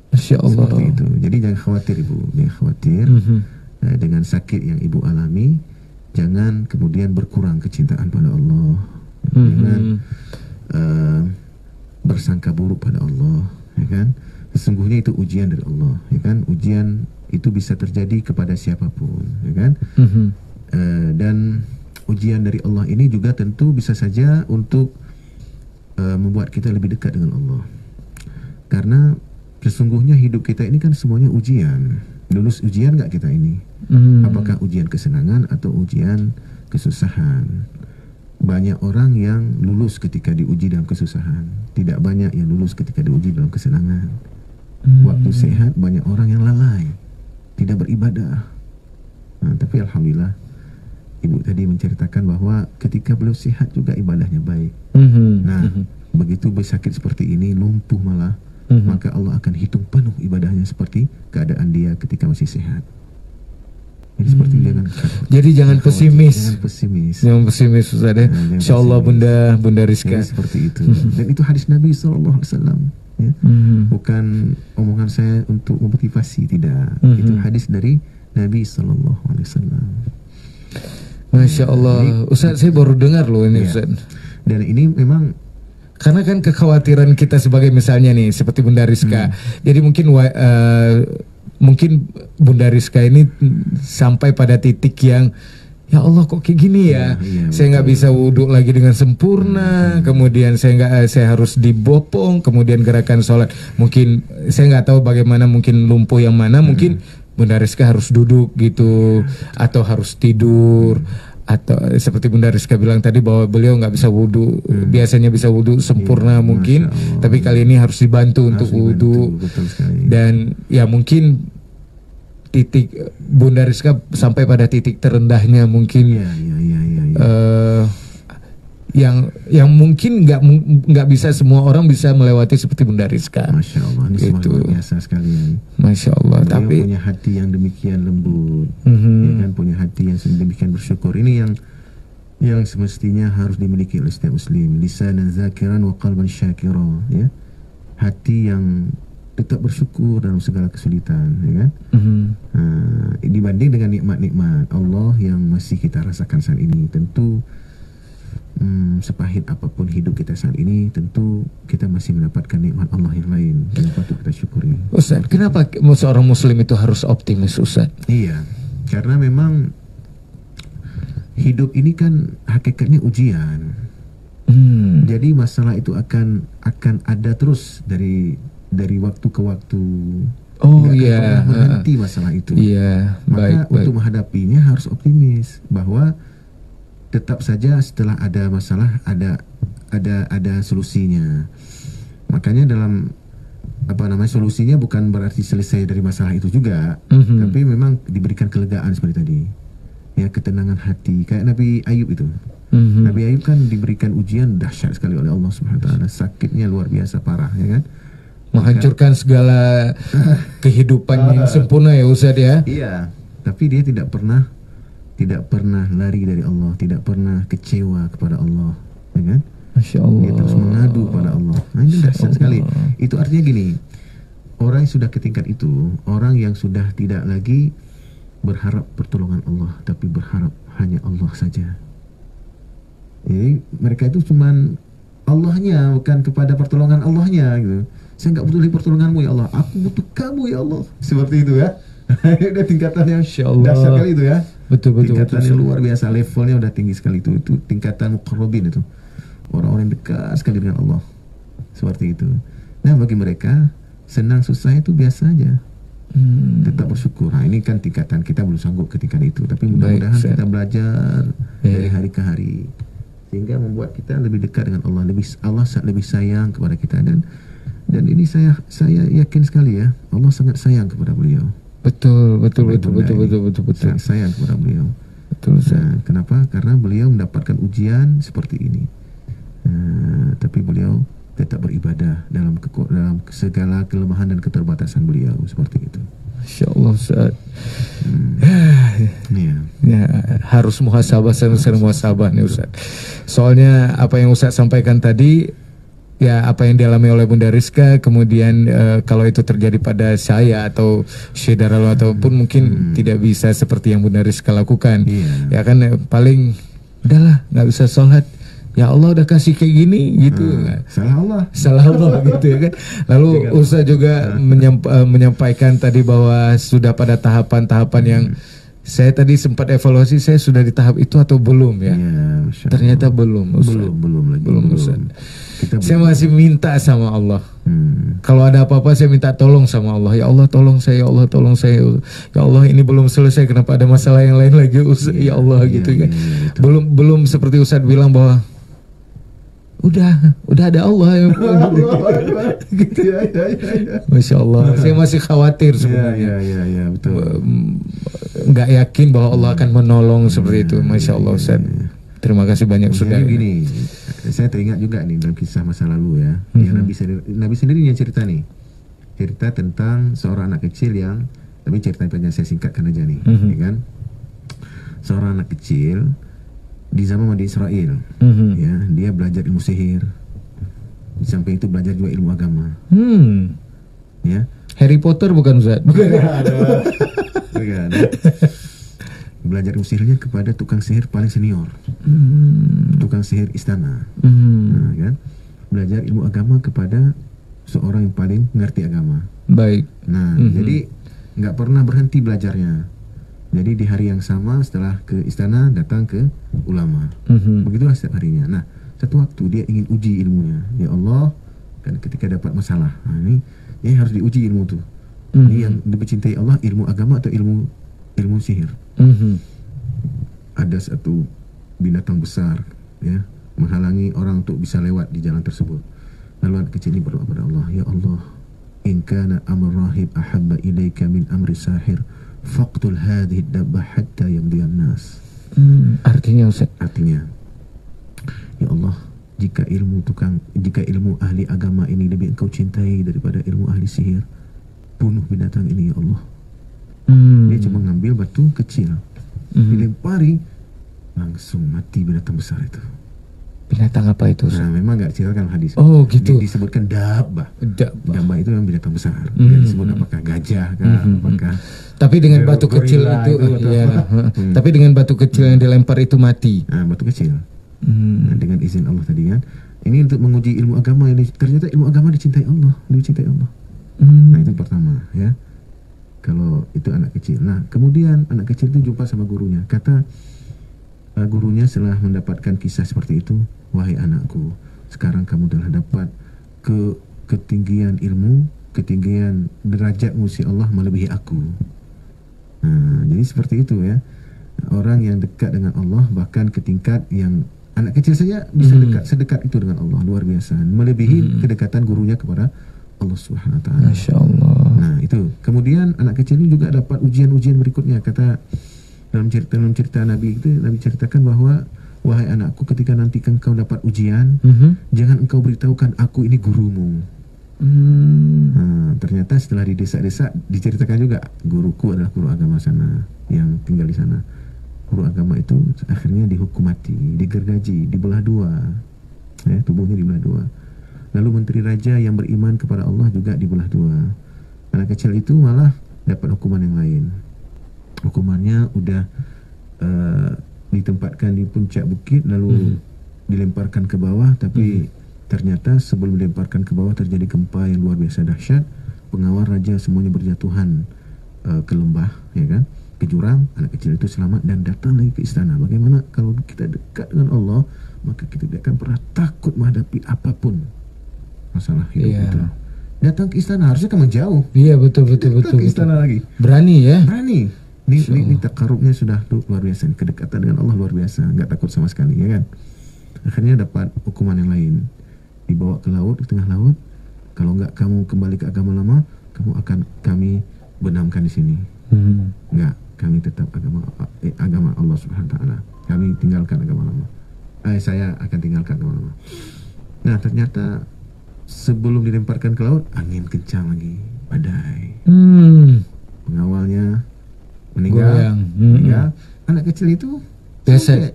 Masya Allah. Seperti itu. Jadi jangan khawatir Ibu, jangan khawatir dengan sakit yang Ibu alami. Jangan kemudian berkurang kecintaan pada Allah. Jangan bersangka buruk pada Allah, ya kan? Sesungguhnya itu ujian dari Allah, ya kan? Ujian itu bisa terjadi kepada siapapun, ya kan? Dan ujian dari Allah ini juga tentu bisa saja untuk membuat kita lebih dekat dengan Allah. Karena sesungguhnya hidup kita ini kan semuanya ujian. Lulus ujian nggak kita ini? Apakah ujian kesenangan atau ujian kesusahan? Banyak orang yang lulus ketika diuji dalam kesusahan. Tidak banyak yang lulus ketika diuji dalam kesenangan. Waktu sehat banyak orang yang lalai, tidak beribadah. Nah, tapi Alhamdulillah Ibu tadi menceritakan bahwa ketika beliau sehat juga ibadahnya baik. Nah, begitu bersakit seperti ini, lumpuh malah, maka Allah akan hitung penuh ibadahnya seperti keadaan dia ketika masih sehat. Jadi seperti jadi jangan pesimis. Jangan pesimis. Jangan pesimis Ustaz ya. Insyaallah Bunda Rizka. Jadi seperti itu. Dan itu hadis Nabi SAW, ya. Bukan omongan saya untuk memotivasi, tidak. Itu hadis dari Nabi SAW. Masya Allah. Ustaz, saya baru dengar loh ini Ustaz. Dan ini memang karena kan kekhawatiran kita sebagai misalnya nih seperti Bunda Rizka. Jadi mungkin Bunda Rizka ini sampai pada titik yang ya Allah kok kayak gini ya. Saya nggak bisa wudhu lagi dengan sempurna. Kemudian saya harus dibopong. Kemudian gerakan sholat mungkin saya nggak tahu bagaimana, mungkin lumpuh yang mana, mungkin Bunda Rizka harus duduk gitu atau harus tidur. Atau seperti Bunda Rizka bilang tadi bahwa beliau nggak bisa wudhu, biasanya bisa wudhu sempurna mungkin, tapi kali ini harus dibantu untuk wudhu. Dan ya mungkin titik Bunda Rizka sampai pada titik terendahnya mungkin, yang mungkin nggak bisa semua orang bisa melewati seperti Bunda Rizka. Masya Allah, ini gitu. luar biasa sekali. Masya Allah. Beliau tapi punya hati yang demikian lembut, ya kan, punya hati yang demikian bersyukur. Ini yang yang semestinya harus dimiliki oleh setiap muslim, lisanan zakiran wa qalban syakira, ya. Hati yang tetap bersyukur dalam segala kesulitan, ya kan? Dibanding dengan nikmat-nikmat Allah yang masih kita rasakan saat ini, tentu sepahit apapun hidup kita saat ini, tentu kita masih mendapatkan nikmat Allah yang lain yang patut kita syukuri. Ustaz, kenapa seorang muslim itu harus optimis, Ustaz? Iya, karena memang hidup ini kan hakikatnya ujian. Jadi masalah itu akan ada terus dari waktu ke waktu. Oh iya. Yeah. Berhenti masalah itu. Iya. Maka Baik. untuk menghadapinya harus optimis bahwa tetap saja setelah ada masalah ada solusinya. Makanya dalam solusinya bukan berarti selesai dari masalah itu juga, tapi memang diberikan kelegaan seperti tadi. Ya, ketenangan hati kayak Nabi Ayub itu. Nabi Ayub kan diberikan ujian dahsyat sekali oleh Allah Subhanahu wa taala, sakitnya luar biasa parah, ya kan? Menghancurkan segala kehidupan yang sempurna, ya Ustaz ya. Iya, tapi dia tidak pernah lari dari Allah, tidak pernah kecewa kepada Allah, ya kan? Masya Allah. Dia terus mengadu pada Allah. Nah, ini dahsyat sekali. Itu artinya gini, orang yang sudah ke tingkat itu, orang yang sudah tidak lagi berharap pertolongan Allah, tapi berharap hanya Allah saja. Jadi mereka itu cuman Allahnya, bukan kepada pertolongan Allahnya gitu. Saya nggak butuh lagi pertolonganmu ya Allah, aku butuh kamu ya Allah. Seperti itu ya. Udah tingkatannya dahsyat sekali itu ya. Betul. Tingkatannya luar biasa, levelnya udah tinggi sekali itu. Itu tingkatan muqarrabin itu. Orang-orang yang dekat sekali dengan Allah. Seperti itu. Nah, bagi mereka senang susah itu biasa aja. Tetap bersyukur. Nah, ini kan tingkatan kita belum sanggup ke tingkatan itu, tapi mudah-mudahan kita belajar dari hari ke hari sehingga membuat kita lebih dekat dengan Allah, Allah lebih sayang kepada kita, dan ini saya yakin sekali ya, Allah sangat sayang kepada beliau. Betul. Sangat sayang kepada beliau. Betul. Nah, kenapa? Karena beliau mendapatkan ujian seperti ini. Tapi beliau tetap beribadah dalam segala kelemahan dan keterbatasan beliau, seperti itu. Masya Allah, Ustaz. Ya, harus muhasabah, sering muhasabah nih Ustaz. Soalnya apa yang Ustaz sampaikan tadi, ya apa yang dialami oleh Bunda Rizka, kemudian kalau itu terjadi pada saya atau Syedara ataupun mungkin tidak bisa seperti yang Bunda Rizka lakukan. Ya kan, paling udahlah nggak bisa sholat. Ya Allah udah kasih kayak gini gitu. Salah Allah gitu ya kan. Lalu Ustaz juga menyampaikan tadi bahwa sudah pada tahapan-tahapan yang saya tadi sempat evaluasi, saya sudah di tahap itu atau belum ya? Ternyata belum Ustaz. Belum Ustaz. Saya masih minta sama Allah. Kalau ada apa-apa saya minta tolong sama Allah. Ya Allah tolong saya, ya Allah tolong saya. Ya Allah ini belum selesai, kenapa ada masalah yang lain lagi Ustaz? Ya Allah gitu kan. Belum seperti Ustaz bilang bahwa udah ada Allah yang gitu. Masya Allah. Saya masih khawatir sebenarnya. Ya, betul. Nggak yakin bahwa Allah akan menolong seperti itu. Masya Allah Ustaz. Terima kasih banyak sudah. Gini, saya teringat juga nih dalam kisah masa lalu ya. Yang Nabi sendiri yang cerita nih. Cerita tentang seorang anak kecil yang, tapi ceritanya saya singkatkan aja nih, ya kan? Seorang anak kecil di zaman Bani Israel, ya, dia belajar ilmu sihir. Di samping itu belajar juga ilmu agama. Ya. Harry Potter bukan Ustaz? Bukan. Bukan. Belajar ilmu sihirnya kepada tukang sihir paling senior, tukang sihir istana. Nah, kan? Belajar ilmu agama kepada seorang yang paling mengerti agama. Baik. Nah, jadi nggak pernah berhenti belajarnya. Jadi di hari yang sama setelah ke istana datang ke ulama. Begitulah setiap harinya. Nah, satu waktu dia ingin uji ilmunya. Ya Allah, kan ketika dapat masalah, nah ini harus diuji ilmu tuh. Ini yang dicintai Allah, ilmu agama atau ilmu sihir. Ada satu binatang besar ya menghalangi orang untuk bisa lewat di jalan tersebut. Lalu anak kecil ini berdoa pada Allah, ya Allah, in kana amr rahib ahabba ilaika min amri sahir faqtul hadhihi dabbah hatta yamdiyan nas. Artinya Ustaz? Artinya, ya Allah, jika ilmu ahli agama ini lebih engkau cintai daripada ilmu ahli sihir, bunuh binatang ini ya Allah. Dia cuma ngambil batu kecil, dilempari, langsung mati binatang besar itu. Binatang apa itu? Nah, memang nggak ceritakan hadis. Oh, gitu. Disebutkan dabah. Dabah itu memang binatang besar. Nggak disebut apakah gajah kah, apakah. Tapi dengan batu kecil itu, ya. Tapi dengan batu kecil yang dilempar itu mati. Nah, batu kecil. Nah, dengan izin Allah tadi kan. Ini untuk menguji ilmu agama ini. Ternyata ilmu agama dicintai Allah, dicintai Allah. Nah, itu pertama, ya. Kalau itu anak kecil. Nah, kemudian anak kecil itu jumpa sama gurunya. Kata gurunya setelah mendapatkan kisah seperti itu, wahai anakku, sekarang kamu telah dapat ketinggian ilmu, ketinggian derajatmu si Allah melebihi aku. Nah, jadi seperti itu ya. Orang yang dekat dengan Allah bahkan ke tingkat yang anak kecil saja bisa dekat, sedekat itu dengan Allah, luar biasa, melebihi kedekatan gurunya kepada Allah Subhanahu wa taala. Masya Allah. Nah, itu. Kemudian anak kecil ini juga dapat ujian-ujian berikutnya. Kata dalam cerita Nabi itu, Nabi ceritakan bahwa wahai anakku, ketika nanti engkau dapat ujian, jangan engkau beritahukan aku ini gurumu. Nah, ternyata setelah didesak-desak diceritakan juga guruku adalah guru agama sana yang tinggal di sana. Guru agama itu akhirnya dihukum mati, digergaji, dibelah dua, ya, tubuhnya dibelah dua. Lalu menteri raja yang beriman kepada Allah juga dibelah dua. Anak kecil itu malah dapat hukuman yang lain. Hukumannya udah ditempatkan di puncak bukit lalu dilemparkan ke bawah, tapi ternyata sebelum dilemparkan ke bawah terjadi gempa yang luar biasa dahsyat. Pengawal raja semuanya berjatuhan ke lembah, ya kan, ke jurang. Anak kecil itu selamat dan datang lagi ke istana. Bagaimana kalau kita dekat dengan Allah, maka kita tidak akan pernah takut menghadapi apapun masalah hidup itu. Datang ke istana, harusnya kamu jauh. Iya, betul. Ke istana lagi. Berani ya? Berani. Ini takarubnya sudah luar biasa. Kedekatan dengan Allah luar biasa. Nggak takut sama sekali, ya kan. Akhirnya dapat hukuman yang lain. Dibawa ke laut, di tengah laut. Kalau nggak kamu kembali ke agama lama, kamu akan kami benamkan di sini. Nggak, kami tetap agama Allah Subhanahu wa taala. Kami tinggalkan agama lama. Saya akan tinggalkan agama lama. Nah, ternyata sebelum dilemparkan ke laut, angin kencang lagi, badai. Pengawalnya meninggal. Anak kecil itu biasa.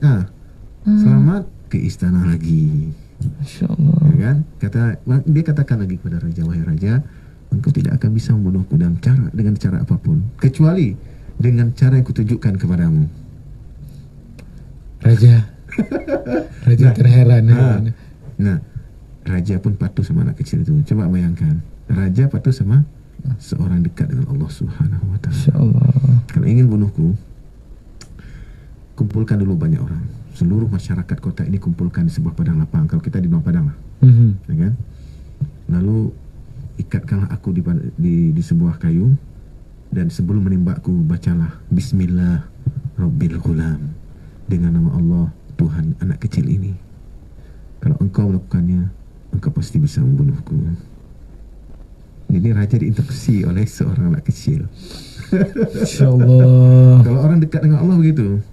Selamat ke istana lagi. Masya Allah. Ya kan? Dia katakan lagi kepada raja, wahai raja, engkau tidak akan bisa membunuhku dengan cara apapun, kecuali dengan cara yang kutunjukkan kepadamu. Raja terheran. Nah, raja pun patuh sama anak kecil itu. Coba bayangkan, raja patuh sama seorang dekat dengan Allah Subhanahu wa taala. Insyaallah. Kalau ingin bunuhku, kumpulkan dulu banyak orang. Seluruh masyarakat kota ini kumpulkan di sebuah padang lapang. Kalau kita di bawah padang lah, ya kan? Lalu ikatkanlah aku di sebuah kayu, dan sebelum menembakku bacalah Bismillah Rabbil Ghulam, dengan nama Allah Tuhan anak kecil ini. Kalau engkau melakukannya, engkau pasti bisa membunuhku. Jadi raja diinterupsi oleh seorang anak kecil. Insyaallah. Kalau orang dekat dengan Allah begitu,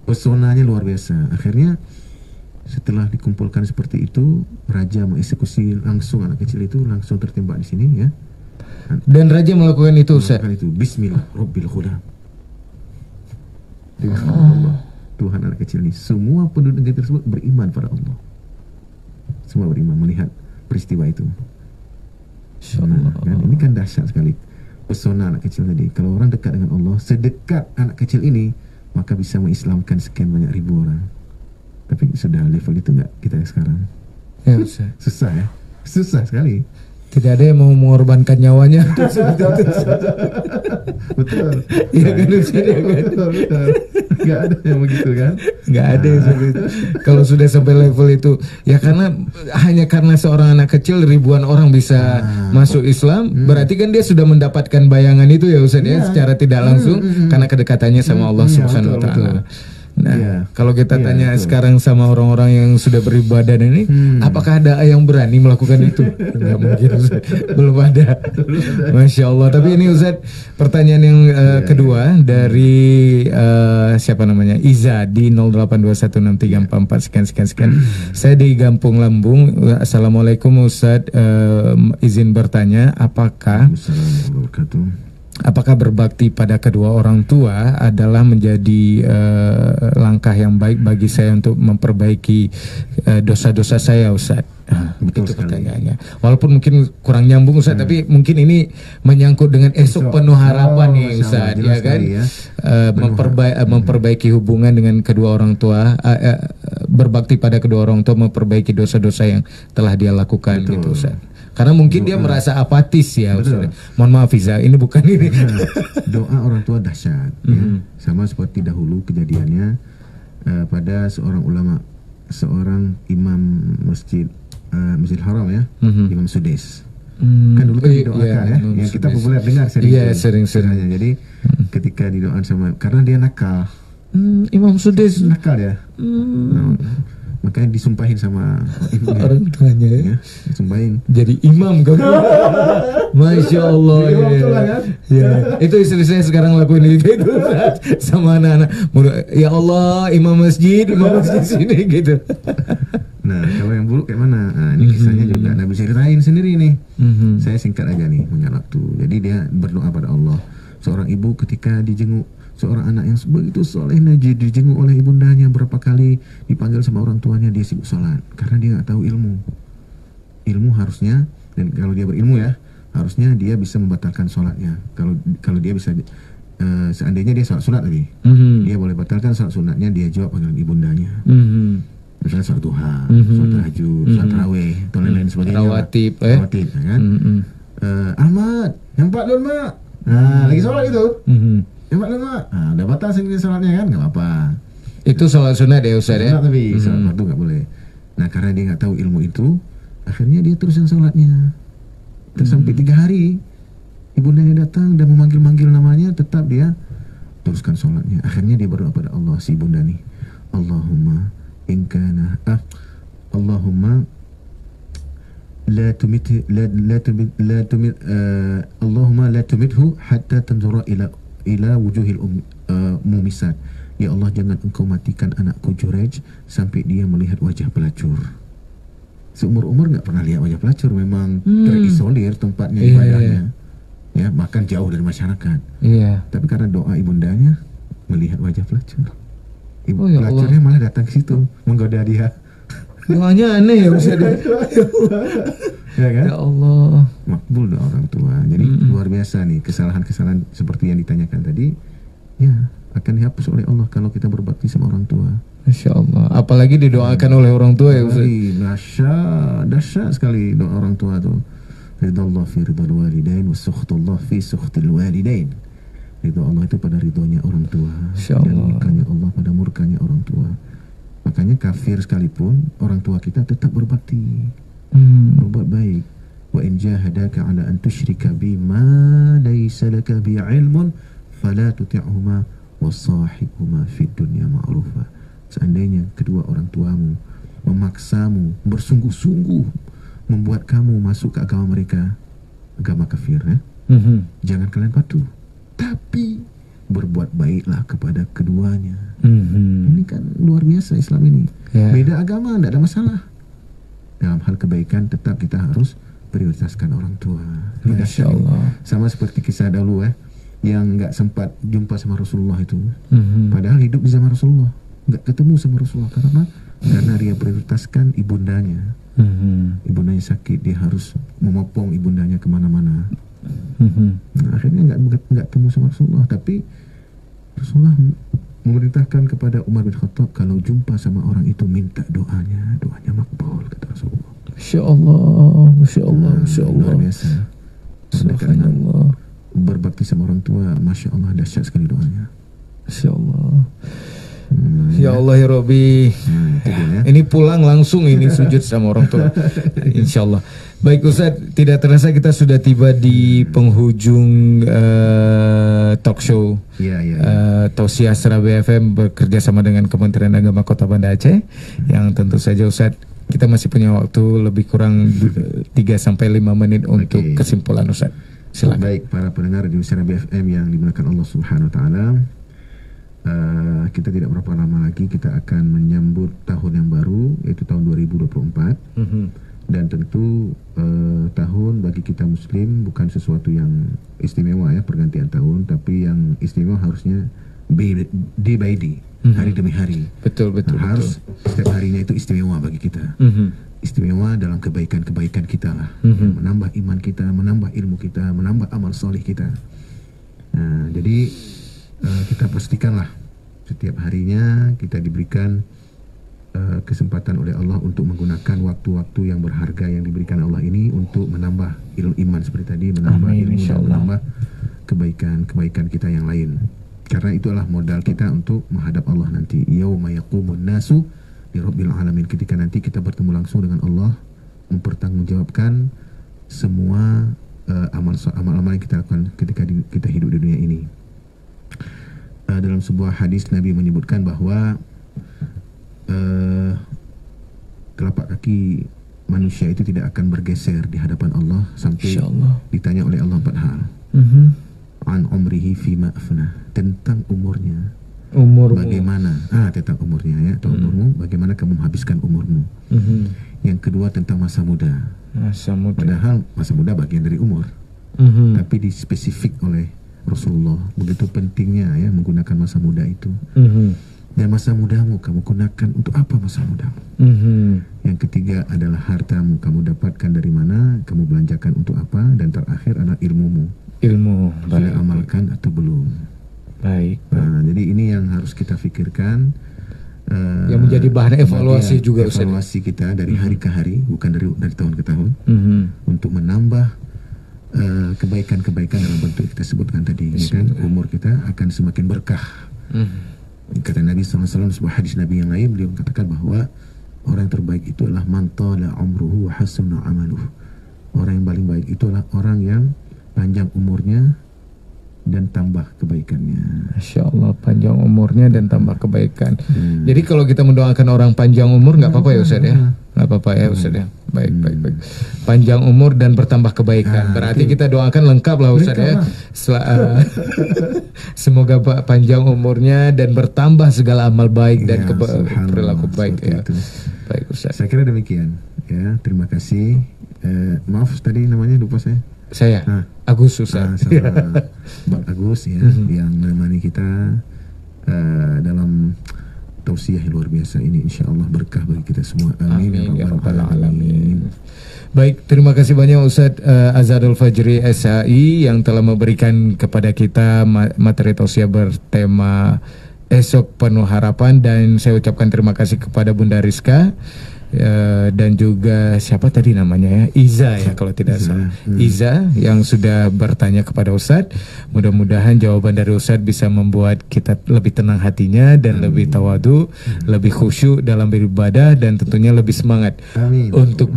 pesonanya luar biasa. Akhirnya setelah dikumpulkan seperti itu, raja mengeksekusi langsung anak kecil itu, langsung tertembak di sini, ya. Dan raja melakukan itu, Ustaz. Bismillah Rabbil Ghulam, dengan Allah Tuhan anak kecil ini. Semua penduduk negeri tersebut beriman pada Allah. Semua beriman melihat peristiwa itu. Nah, kan? Ini kan dahsyat sekali pesona anak kecil tadi. Kalau orang dekat dengan Allah, sedekat anak kecil ini, maka bisa mengislamkan sekian banyak ribu orang. Tapi sudah level itu enggak kita sekarang? Ya, Ustaz. Susah ya, susah sekali. Tidak ada yang mau mengorbankan nyawanya. Betul. Iya kan, Ustaz? Betul. Nggak ada yang begitu kan? Nggak ada yang seperti itu. Kalau sudah sampai level itu, ya hanya karena seorang anak kecil ribuan orang bisa masuk Islam, berarti kan dia sudah mendapatkan bayangan itu ya, Ustaz, ya, secara tidak langsung karena kedekatannya sama Allah Subhanahu wa taala. Nah, kalau kita tanya sekarang sama orang-orang yang sudah beribadah ini, apakah ada yang berani melakukan itu? Nggak mungkin, Ustaz. Belum ada. Masya Allah. Tapi ini, Ustaz, pertanyaan yang kedua dari siapa namanya? Iza di 08216344 sekian. Saya di Gampung Lambung. Assalamualaikum, Ustaz. Izin bertanya, apakah apakah berbakti pada kedua orang tua adalah menjadi langkah yang baik bagi saya untuk memperbaiki dosa-dosa saya, Ustaz? Betul Itu sekali. pertanyaannya. Walaupun mungkin kurang nyambung, Ustaz, tapi mungkin ini menyangkut dengan esok penuh harapan nih, Masya Ustaz, Allah, ya jelas kan? sekali ya. Memperbaiki hubungan dengan kedua orang tua, berbakti pada kedua orang tua, memperbaiki dosa-dosa yang telah dia lakukan, Betul. gitu, Ustaz. Karena mungkin dia merasa apatis ya, Betul. Ustaz. Mohon maaf, Iza, ini bukan ini. Doa orang tua dahsyat, ya. Sama seperti dahulu kejadiannya pada seorang ulama, seorang imam Masjidil Haram ya, Imam Sudais. Kan dulu kan didoakan ya, yang kita populer dengar sering. Iya, sering-sering. Jadi ketika didoakan sama, karena dia nakal, Imam Sudais nakal ya. Nah, makanya disumpahin sama ibunya. orang tuanya ya. Ya, disumpahin. Jadi imam kamu. Masya Allah. Jadi imam ya. tuh lah, kan? Ya. Itu istri saya sekarang lakuin itu sama anak-anak. Ya Allah, imam masjid sini gitu. Nah, kalau yang buruk kayak mana? Nah, ini kisahnya juga Nabi ceritain sendiri nih. Saya singkat aja nih, mengingat waktu. Jadi dia berdoa pada Allah. Seorang ibu ketika dijenguk seorang anak yang begitu soleh, najib, dijenguk oleh ibundanya berapa kali, dipanggil sama orang tuanya, dia sibuk sholat karena dia nggak tahu ilmu harusnya, dan kalau dia berilmu ya harusnya dia bisa membatalkan sholatnya. Kalau dia bisa seandainya dia sholat sunat tadi, dia boleh batalkan sholat sunatnya, dia jawab panggilan ibundanya. Misalnya sholat duha, sholat tahajud, sholat tarawih, dan lain-lain sebagainya. Rawatib, Rawatib, ya kan? Ahmad, yang Pak Dun, Mak. Nah, lagi sholat itu. Yang Pak Dun, Mak. Nah, udah batal sendiri sholatnya kan, nggak apa-apa. Itu sholat sunat ya, Ustaz ya? Sholat tapi sholat fardu nggak boleh. Nah, karena dia nggak tahu ilmu itu, akhirnya dia terusin sholatnya. Terus sampai 3 hari, ibundanya datang dan memanggil-manggil namanya, tetap dia teruskan sholatnya. Akhirnya dia berdoa pada Allah, si ibunda nih, Allahumma inkana Allahumma la tumit Allahumma la tumithu hatta tanzura ila wujuhil mumisat. Ya Allah, jangan engkau matikan anakku Jurej sampai dia melihat wajah pelacur. Seumur-umur nggak pernah lihat wajah pelacur, memang terisolir tempatnya ibadahnya. Ya, bahkan jauh dari masyarakat. Tapi karena doa ibundanya melihat wajah pelacur. Pelacurnya malah datang ke situ menggoda dia. Doanya aneh ya, Ustaz. Ya kan? Ya Allah. Makbul doa orang tua. Jadi luar biasa nih, kesalahan-kesalahan seperti yang ditanyakan tadi, ya akan dihapus oleh Allah kalau kita berbakti sama orang tua. Masya Allah. Apalagi didoakan oleh orang tua ya, Ustaz. Dahsyat sekali doa orang tua tuh. Ridallah fi ridal walidain wa sukhtullah fi sukhtil walidain. Ridho Allah itu pada ridhonya orang tua, dan murkanya Allah pada murkanya orang tua. Makanya kafir sekalipun orang tua kita tetap berbakti, berbuat baik. Wa in jahadaka ala an tusyrika bi ma laysa laka bi ilmun fala tuti'huma wa sahibhuma fid dunya ma'rufa. Seandainya kedua orang tuamu memaksamu, bersungguh-sungguh membuat kamu masuk ke agama mereka, agama kafir ya, jangan kalian patuh, tapi berbuat baiklah kepada keduanya. Ini kan luar biasa Islam ini. Beda agama tidak ada masalah. Dalam hal kebaikan tetap kita harus prioritaskan orang tua. Masya Allah. Sama seperti kisah dahulu yang nggak sempat jumpa sama Rasulullah itu. Padahal hidup di zaman Rasulullah, nggak ketemu sama Rasulullah. Karena dia prioritaskan ibundanya. Ibundanya sakit, dia harus memopong ibundanya kemana-mana. Nah, akhirnya nggak temu sama Rasulullah, tapi Rasulullah memerintahkan kepada Umar bin Khattab, kalau jumpa sama orang itu minta doanya makbul, kata Rasulullah. Masya Allah, Masya Allah, Masya Allah. Luar biasa. Subhanallah. Berbakti sama orang tua, Masya Allah, dahsyat sekali doanya. Masya Allah. Ya Allah ya Rabbi. Ya. Ini pulang langsung ini sujud sama orang tua. Insya Allah. Baik Ustaz, tidak terasa kita sudah tiba di penghujung talk show Tausiah Surabaya FM bekerja sama dengan Kementerian Agama Kota Banda Aceh, yang tentu saja Ustaz kita masih punya waktu lebih kurang 3-5 menit untuk kesimpulan Ustaz. Silakan. Baik para pendengar di Surabaya FM yang dimuliakan Allah Subhanahu Wa Taala. Kita tidak berapa lama lagi kita akan menyambut tahun yang baru, yaitu tahun 2024. Dan tentu tahun bagi kita Muslim bukan sesuatu yang istimewa ya, pergantian tahun, tapi yang istimewa harusnya day by day, hari demi hari. Betul. Harus setiap harinya itu istimewa bagi kita. Istimewa dalam kebaikan-kebaikan kita lah, menambah iman kita, menambah ilmu kita, menambah amal soleh kita. Nah, jadi kita pastikanlah setiap harinya kita diberikan kesempatan oleh Allah untuk menggunakan waktu-waktu yang berharga yang diberikan Allah ini untuk menambah ilmu iman seperti tadi, menambah ilmu dan menambah kebaikan-kebaikan kita yang lain. Karena itulah modal kita untuk menghadap Allah nanti. Yauma yaqumun nasu di Rabbil Alamin, ketika nanti kita bertemu langsung dengan Allah, mempertanggungjawabkan semua amal-amal yang kita lakukan ketika kita hidup di dunia ini. Dalam sebuah hadis Nabi menyebutkan bahwa telapak kaki manusia itu tidak akan bergeser di hadapan Allah sampai ditanya oleh Allah 4 hal. An umrihi fima afna, tentang umurnya. Bagaimana? Tentang umurnya ya, atau umurmu, bagaimana kamu menghabiskan umurmu. Yang kedua tentang masa muda. Padahal masa muda bagian dari umur, tapi dispesifik oleh Rasulullah begitu pentingnya ya menggunakan masa muda itu. Dan masa mudamu kamu gunakan untuk apa masa mudamu? Yang ketiga adalah hartamu, kamu dapatkan dari mana, kamu belanjakan untuk apa, dan terakhir adalah ilmumu. Sudah amalkan atau belum? Baik. Jadi ini yang harus kita pikirkan, yang menjadi bahan evaluasi juga, evaluasi kita dari hari ke hari, bukan dari tahun ke tahun, untuk menambah kebaikan-kebaikan dalam bentuk kita sebutkan tadi, ya kan? Umur kita akan semakin berkah. Kata Nabi SAW, sebuah hadis Nabi yang lain, beliau mengatakan bahwa orang yang terbaik itu adalah man tala umruhu wa hasuna amaluhu. Orang yang paling baik itu adalah orang yang panjang umurnya dan tambah kebaikannya. Masya Allah, panjang umurnya dan tambah kebaikan. Jadi kalau kita mendoakan orang panjang umur nggak apa-apa ya Ustaz ya? Nggak apa-apa ya Ustaz ya? Baik. Panjang umur dan bertambah kebaikan. Berarti kita doakan lengkap lah Ustaz ya. Semoga panjang umurnya dan bertambah segala amal baik dan perilaku baik ya. Baik Ustaz. Saya kira demikian ya. Terima kasih. Maaf tadi namanya lupa saya. Agus Ustaz. Bang Agus ya, yang menemani kita dalam tausiah yang luar biasa ini, insya Allah berkah bagi kita semua. Amin ya rabbal alamin. Baik, terima kasih banyak Ustaz Azharul Fajri SHI yang telah memberikan kepada kita materi tausiah bertema Esok Penuh Harapan, dan saya ucapkan terima kasih kepada Bunda Rizka. Dan juga siapa tadi namanya ya, Iza ya kalau tidak salah, Iza yang sudah bertanya kepada Ustadz. Mudah-mudahan jawaban dari Ustadz bisa membuat kita lebih tenang hatinya dan lebih tawadu, lebih khusyuk dalam beribadah, dan tentunya lebih semangat untuk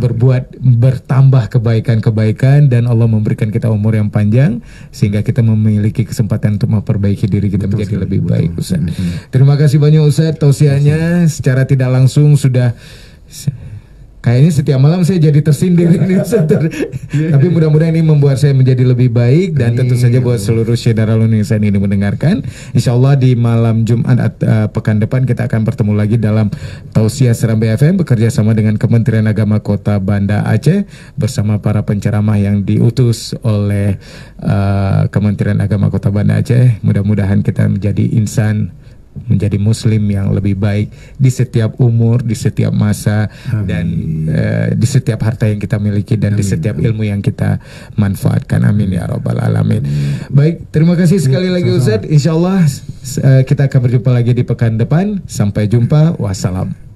bertambah kebaikan-kebaikan, dan Allah memberikan kita umur yang panjang sehingga kita memiliki kesempatan untuk memperbaiki diri kita menjadi lebih baik Ustadz. Terima kasih banyak Ustadz tausiahnya secara tidak langsung sudah. Kayaknya setiap malam saya jadi tersindir ini Ustaz. Tapi mudah-mudahan ini membuat saya menjadi lebih baik, dan tentu saja buat seluruh Syedarul Indonesia ini mendengarkan. Insya Allah di malam Jumat pekan depan kita akan bertemu lagi dalam Tausiah Serambi FM bekerja sama dengan Kementerian Agama Kota Banda Aceh bersama para penceramah yang diutus oleh Kementerian Agama Kota Banda Aceh. Mudah-mudahan kita menjadi insan, menjadi muslim yang lebih baik di setiap umur, di setiap masa, dan di setiap harta yang kita miliki, dan di setiap ilmu yang kita manfaatkan. Amin ya rabbal alamin. Baik, terima kasih sekali lagi Ustaz. Insyaallah kita akan berjumpa lagi di pekan depan. Sampai jumpa. Wassalam.